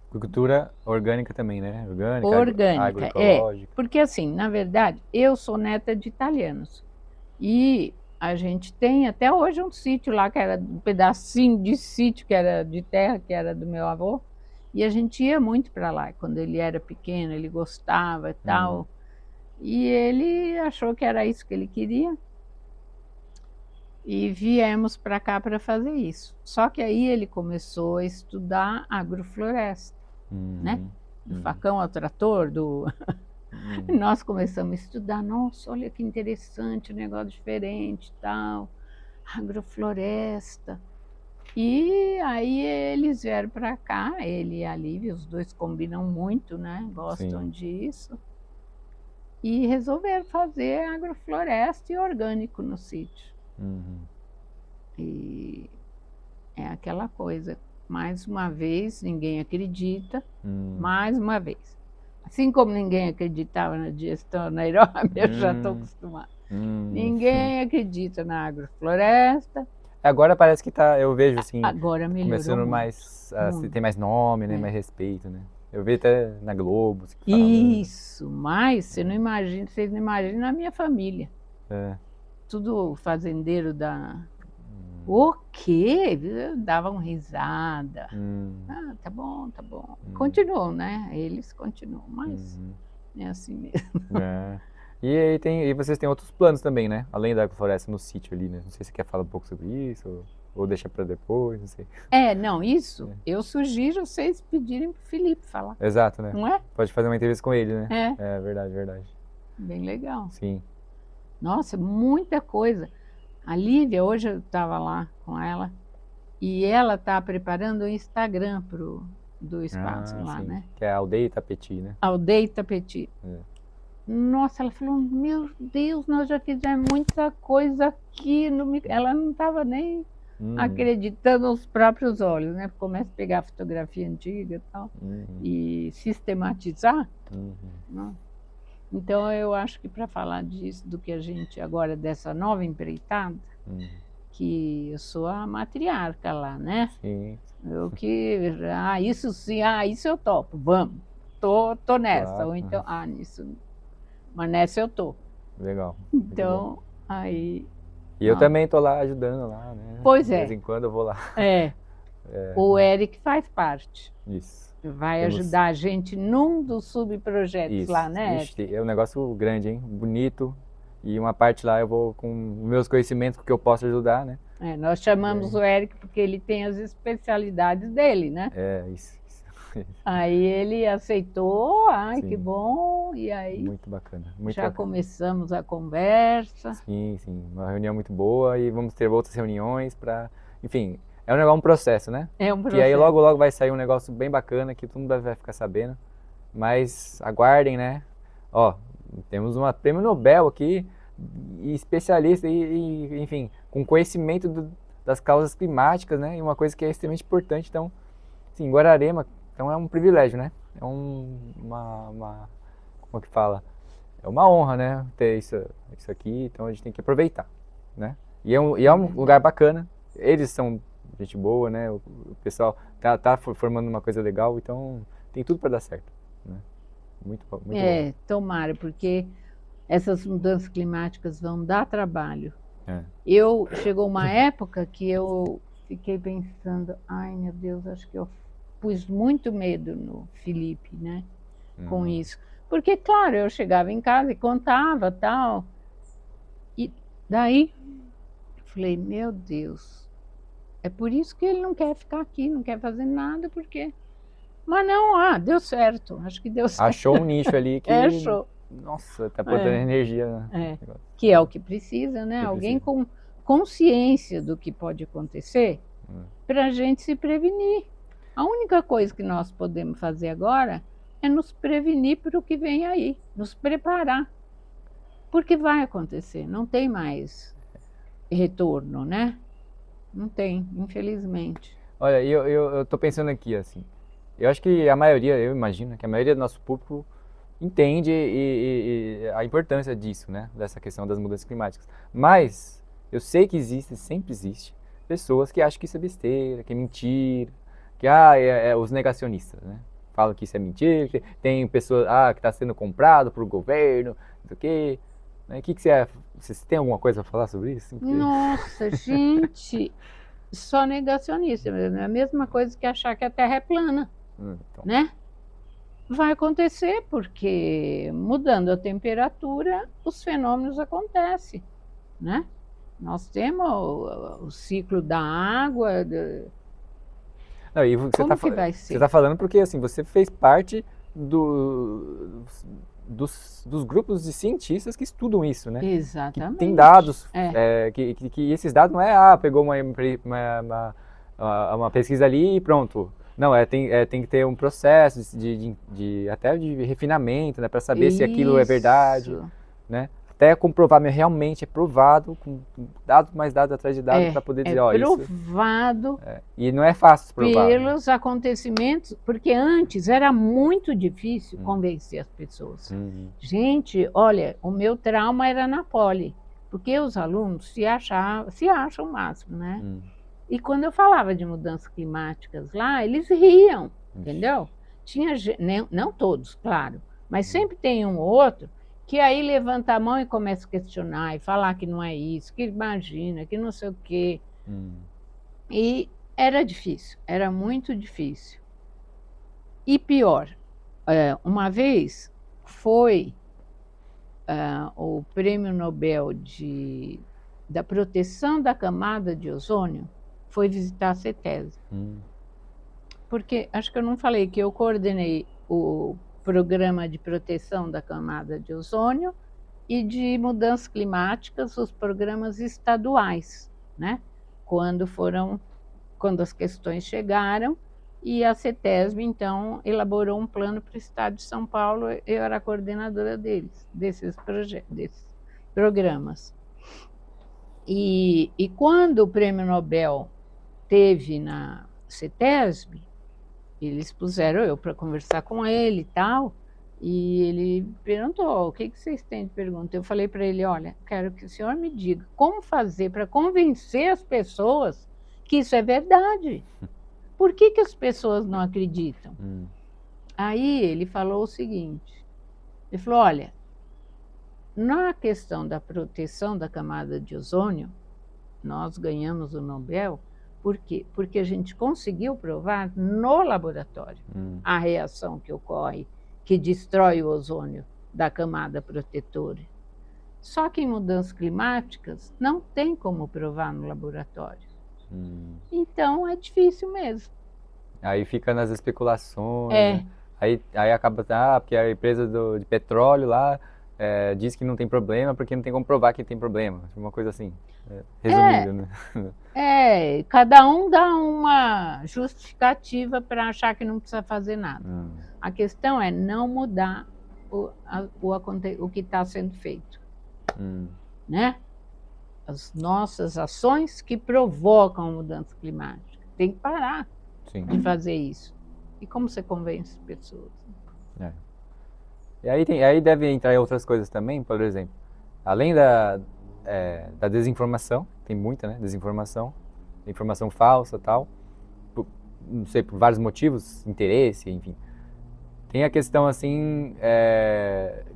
Agricultura orgânica também, né? Orgânica, agroecológica. porque assim, na verdade, eu sou neta de italianos. E a gente tem até hoje um sítio lá, que era um pedacinho de sítio, que era de terra, que era do meu avô. E a gente ia muito para lá. Quando ele era pequeno, ele gostava e tal. E ele achou que era isso que ele queria e viemos para cá para fazer isso. Só que aí ele começou a estudar agrofloresta, né? Do facão ao trator, nós começamos a estudar, nossa, olha que interessante, um negócio diferente, tal, agrofloresta. E aí eles vieram para cá, ele e a Lívia, os dois combinam muito, né? Gostam Sim. disso. E resolveram fazer agrofloresta e orgânico no sítio. E é aquela coisa, mais uma vez, ninguém acredita, mais uma vez. Assim como ninguém acreditava na digestão anaeróbica, eu já estou acostumada. Ninguém acredita na agrofloresta. Agora parece que tá, eu vejo assim, Agora melhorou começando muito, mais, muito. tem mais nome, né, É. mais respeito, né? Eu vi até na Globo, assim, falando. Isso, mas você não imagina, vocês não imaginam a minha família. É. Tudo fazendeiro da... O quê? Davam risada. Ah, tá bom, tá bom. Continuam, né? Eles continuam, mas é assim mesmo. É. E vocês têm outros planos também, né? Além da floresta no sítio ali, né? Não sei se você quer falar um pouco sobre isso, ou deixa pra depois, não sei. Não, isso eu sugiro vocês pedirem pro Felipe falar. Exato, né? Não é? Pode fazer uma entrevista com ele, né? É. É verdade, verdade. Bem legal. Sim. Nossa, muita coisa. A Lívia, hoje eu estava lá com ela, e ela está preparando o Instagram do espaço lá, sim. né? Que é a Aldeia Itapetí, né? Aldeia Itapetí. Nossa, ela falou, meu Deus, nós já fizemos muita coisa aqui. Ela não estava nem acreditando nos próprios olhos, né? Começa a pegar fotografia antiga e tal, e sistematizar. Então, eu acho que para falar disso, do que a gente agora, dessa nova empreitada, que eu sou a matriarca lá, né? Sim. Isso sim, isso eu topo, vamos, tô nessa. Claro. Ou então, nisso, mas nessa eu tô. Legal. Então, aí... E eu também tô lá ajudando lá, né? Pois De vez em quando eu vou lá. O Eric faz parte. Isso. Vai ajudar a gente num dos subprojetos lá, né? Ixi, é um negócio grande, hein? Bonito. E uma parte lá eu vou com meus conhecimentos que eu posso ajudar, né? Nós chamamos o Eric porque ele tem as especialidades dele, né? Isso. Aí ele aceitou, que bom, e aí muito bacana. Já começamos a conversa. Sim, uma reunião muito boa e vamos ter outras reuniões para, enfim, é um processo, né? É um processo. Que aí logo vai sair um negócio bem bacana que todo mundo vai ficar sabendo, mas aguardem, né? Ó, temos uma prêmio Nobel aqui, e especialista e enfim, com conhecimento das causas climáticas, né? E uma coisa que é extremamente importante, então, sim, Guararema, então é um privilégio, né? É como que fala? É uma honra, né? Ter isso aqui, então a gente tem que aproveitar, né? E é um lugar bacana, eles são gente boa, né? O pessoal tá formando uma coisa legal, então tem tudo para dar certo, né? Muito bom. Tomara, porque essas mudanças climáticas vão dar trabalho. Chegou uma época que eu fiquei pensando, ai meu Deus, acho que eu pus muito medo no Felipe, né? Com isso. Porque, claro, eu chegava em casa e contava, tal. E daí, falei, meu Deus, é por isso que ele não quer ficar aqui, não quer fazer nada, porque... Mas não, deu certo, acho que deu certo. Achou um nicho ali que... Achou. Nossa, tá botando energia. Que é o que precisa, né? Alguém com consciência do que pode acontecer para a gente se prevenir. A única coisa que nós podemos fazer agora é nos prevenir para o que vem aí, nos preparar. Porque vai acontecer, não tem mais retorno, né? Não tem, infelizmente. Olha, eu tô pensando aqui, assim, eu acho que a maioria, eu imagino que a maioria do nosso público entende a importância disso, né? Dessa questão das mudanças climáticas. Mas eu sei que sempre existe, pessoas que acham que isso é besteira, que é mentira, que os negacionistas, né? Falam que isso é mentira, que tem pessoas que está sendo comprado por governo, não sei o quê. Né? Você tem alguma coisa para falar sobre isso? Nossa, gente, só negacionista mesmo. É a mesma coisa que achar que a Terra é plana, né? Vai acontecer, porque mudando a temperatura, os fenômenos acontecem, né? Nós temos o ciclo da água, Não, e você como está que vai você ser? tá falando porque assim, você fez parte do, dos grupos de cientistas que estudam isso, né? Que tem Exatamente. dados, É, que esses dados não é, pegou uma pesquisa ali e pronto. Não, tem que ter um processo até de refinamento, né, para saber se aquilo é verdade, isso. né? Até comprovar, mas realmente é provado, com dados mais dados atrás de dados, para poder É dizer, ó, isso. provado E não é fácil provar, né? pelos acontecimentos, porque antes era muito difícil Hum, convencer as pessoas. uhum, Gente, olha, o meu trauma era na poli, porque os alunos se acham o máximo, né? hum, E quando eu falava de mudanças climáticas lá, eles riam, ixi, entendeu? Não todos, claro, mas hum, sempre tem um ou outro que aí levanta a mão e começa a questionar e falar que não é isso, que imagina, que não sei o quê. hum, E era difícil, era muito difícil. E pior, uma vez foi o Prêmio Nobel da proteção da camada de ozônio, foi visitar a CETESB. hum, Porque acho que eu não falei que eu coordenei o programa de proteção da camada de ozônio e de mudanças climáticas, os programas estaduais, né? Quando foram, quando as questões chegaram, e a CETESB, então, elaborou um plano para o estado de São Paulo, eu era a coordenadora desses programas. E quando o Prêmio Nobel teve na CETESB, eles puseram eu para conversar com ele e tal, e ele perguntou: o que vocês têm de pergunta? Eu falei para ele: olha, quero que o senhor me diga como fazer para convencer as pessoas que isso é verdade. Por que as pessoas não acreditam? hum, Aí ele falou o seguinte: ele falou, olha, na questão da proteção da camada de ozônio, nós ganhamos o Nobel, por quê? Porque a gente conseguiu provar no laboratório hum, a reação que ocorre, que destrói o ozônio da camada protetora. Só que em mudanças climáticas não tem como provar no laboratório. hum. Então é difícil mesmo. Aí fica nas especulações, né? É, Aí acaba, porque a empresa de petróleo lá diz que não tem problema porque não tem como provar que tem problema. Uma coisa assim, é, resumindo, né? cada um dá uma justificativa para achar que não precisa fazer nada. Hum, A questão é não mudar o que está sendo feito, hum, né? As nossas ações que provocam a mudança climática. Tem que parar sim. de fazer isso. E como você convence as pessoas? É. E aí deve entrar em outras coisas também, por exemplo, além da desinformação, tem muita, né? Desinformação, informação falsa, tal, por, não sei, por vários motivos, interesse, enfim. Tem a questão assim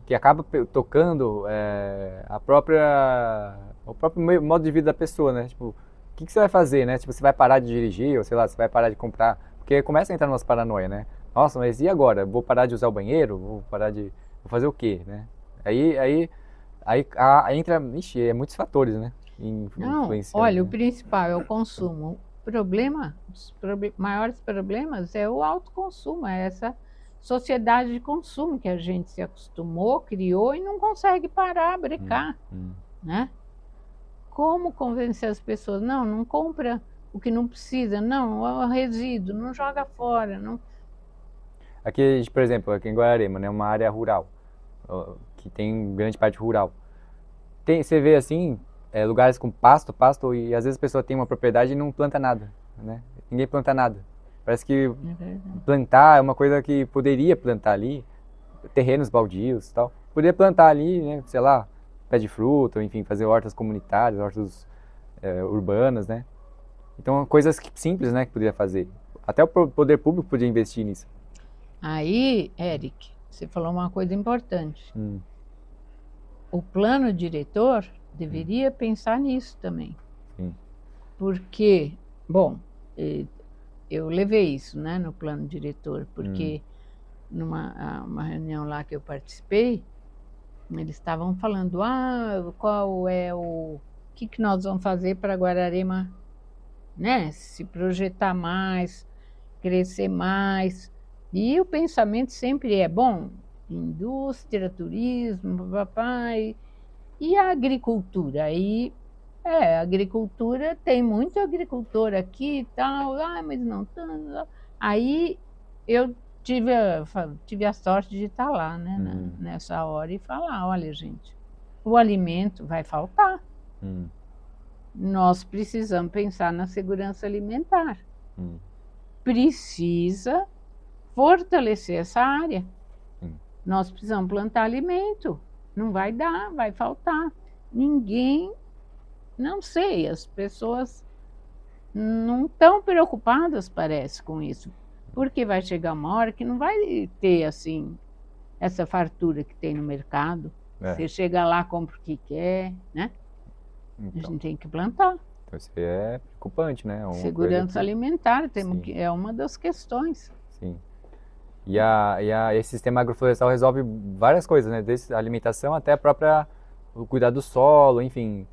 que acaba tocando o próprio modo de vida da pessoa, né? Tipo, o que você vai fazer, né? Tipo, você vai parar de dirigir ou sei lá, você vai parar de comprar, porque começa a entrar umas paranoia, né? Nossa, mas e agora? Vou parar de usar o banheiro? Vou fazer o quê, né? Aí, aí, aí entra, ixi, muitos fatores, né? Não, Influenciando, olha, o né? principal é o consumo. Os maiores problemas é o autoconsumo, é essa sociedade de consumo que a gente se acostumou, criou e não consegue parar, Hum, brecar, hum. né? Como convencer as pessoas? Não, não compra o que não precisa, não, é o resíduo, não joga fora, não. Aqui, por exemplo, aqui em Guararema, né? Uma área rural, que tem grande parte rural. Você vê assim, lugares com pasto, e às vezes a pessoa tem uma propriedade e não planta nada, né? Ninguém planta nada. Parece que É verdade. plantar é uma coisa que poderia plantar ali, terrenos baldios e tal. Poderia plantar ali, né, sei lá, pé de fruta, ou enfim, fazer hortas comunitárias, hortas urbanas, né? Então, coisas simples, né, que poderia fazer. Até o poder público podia investir nisso. Aí, Eric, você falou uma coisa importante. Hum, O plano diretor hum, deveria pensar nisso também. sim. Porque, bom, eu levei isso, né, no plano diretor, Hum, porque uma reunião lá que eu participei, eles estavam falando, qual é o que nós vamos fazer para Guararema, né, se projetar mais, crescer mais. E o pensamento sempre é, bom, indústria, turismo, papai, e a agricultura. Aí, a agricultura, tem muito agricultor aqui e tal, mas não tanto. Aí eu tive a sorte de estar lá, né, nessa hora e falar, olha, gente, o alimento vai faltar. Nós precisamos pensar na segurança alimentar. Precisa fortalecer essa área. Nós precisamos plantar alimento. Não vai dar, vai faltar. Ninguém, não sei, as pessoas não estão preocupadas, parece, com isso. Porque vai chegar uma hora que não vai ter, assim, essa fartura que tem no mercado. Você chega lá, compra o que quer, né? Então, a gente tem que plantar. Então isso aí é preocupante, né? Segurança alimentar é uma das questões. Sim. E esse sistema agroflorestal resolve várias coisas, né? Desde a alimentação até o cuidado do solo, enfim.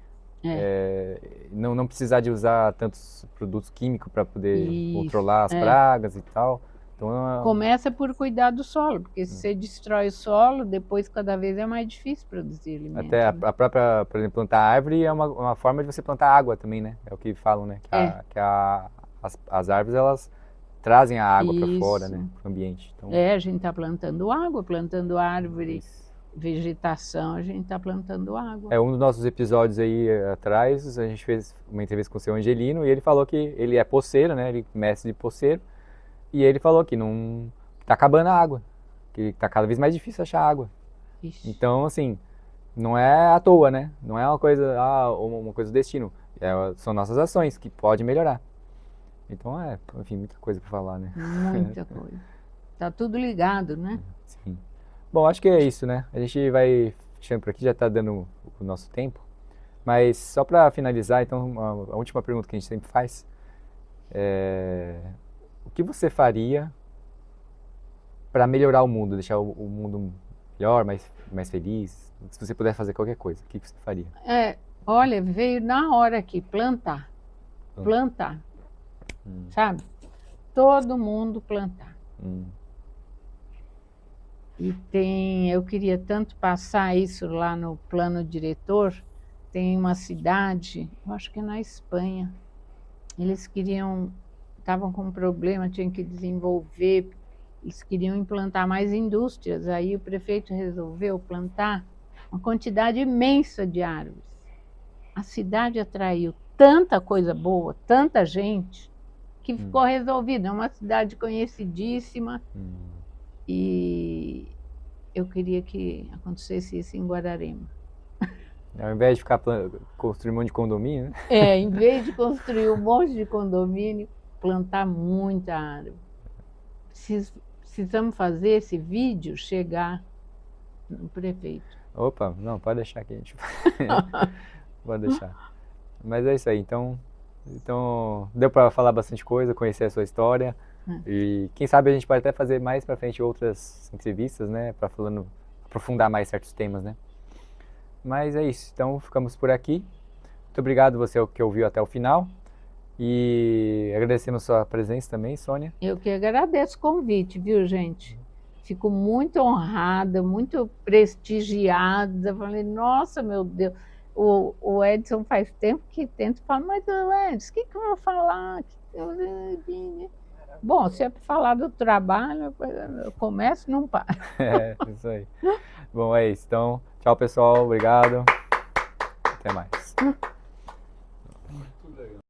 Não precisar de usar tantos produtos químicos para poder controlar as pragas e tal. Então, começa por cuidar do solo, porque se você destrói o solo, depois cada vez é mais difícil produzir alimento. Até a própria, por exemplo, plantar árvore é uma forma de você plantar água também, né? É o que falam, né? As árvores, elas trazem a água para fora, né? Para o ambiente. Então, a gente está plantando água, plantando árvore, vegetação, a gente está plantando água. Um dos nossos episódios aí atrás, a gente fez uma entrevista com o seu Angelino e ele falou que ele é poceiro, né? Ele é mestre de poceiro. E ele falou que não está acabando a água, que está cada vez mais difícil achar água. Ixi. Então, assim, não é à toa, né? Não é uma coisa do destino. São nossas ações que pode melhorar. Então, enfim, muita coisa para falar, né? Muita coisa. Tá tudo ligado, né? Sim. Bom, acho que é isso, né? A gente vai fechando por aqui, já está dando o nosso tempo. Mas só para finalizar, então, a última pergunta que a gente sempre faz o que você faria para melhorar o mundo, deixar o mundo melhor, mais feliz? Se você puder fazer qualquer coisa, o que você faria? Olha, veio na hora aqui, plantar. Plantar. Sabe? Todo mundo plantar. E eu queria tanto passar isso lá no plano diretor. Tem uma cidade, eu acho que é na Espanha, eles estavam com um problema, tinham que desenvolver, eles queriam implantar mais indústrias, aí o prefeito resolveu plantar uma quantidade imensa de árvores. A cidade atraiu tanta coisa boa, tanta gente, que ficou resolvido. É uma cidade conhecidíssima e eu queria que acontecesse isso em Guararema. Ao invés de ficar construindo um monte de condomínio, né? Em vez de construir um monte de condomínio, plantar muita árvore. Precisamos fazer esse vídeo chegar no prefeito. Opa, não, pode deixar aqui, gente. Pode deixar. Mas é isso aí, então deu para falar bastante coisa, conhecer a sua história. E quem sabe a gente pode até fazer mais para frente outras entrevistas, né? Para aprofundar mais certos temas, né? Mas é isso, então ficamos por aqui. Muito obrigado você que ouviu até o final. E agradecemos sua presença também, Sônia. Eu que agradeço o convite, viu, gente? Fico muito honrada, muito prestigiada. Falei, nossa, meu Deus. O Edson faz tempo que tenta falar, mas Edson, o que eu vou falar? Bom, se é para falar do trabalho, eu começo e não paro. Isso aí. Bom, é isso. Então, tchau, pessoal. Obrigado. Até mais.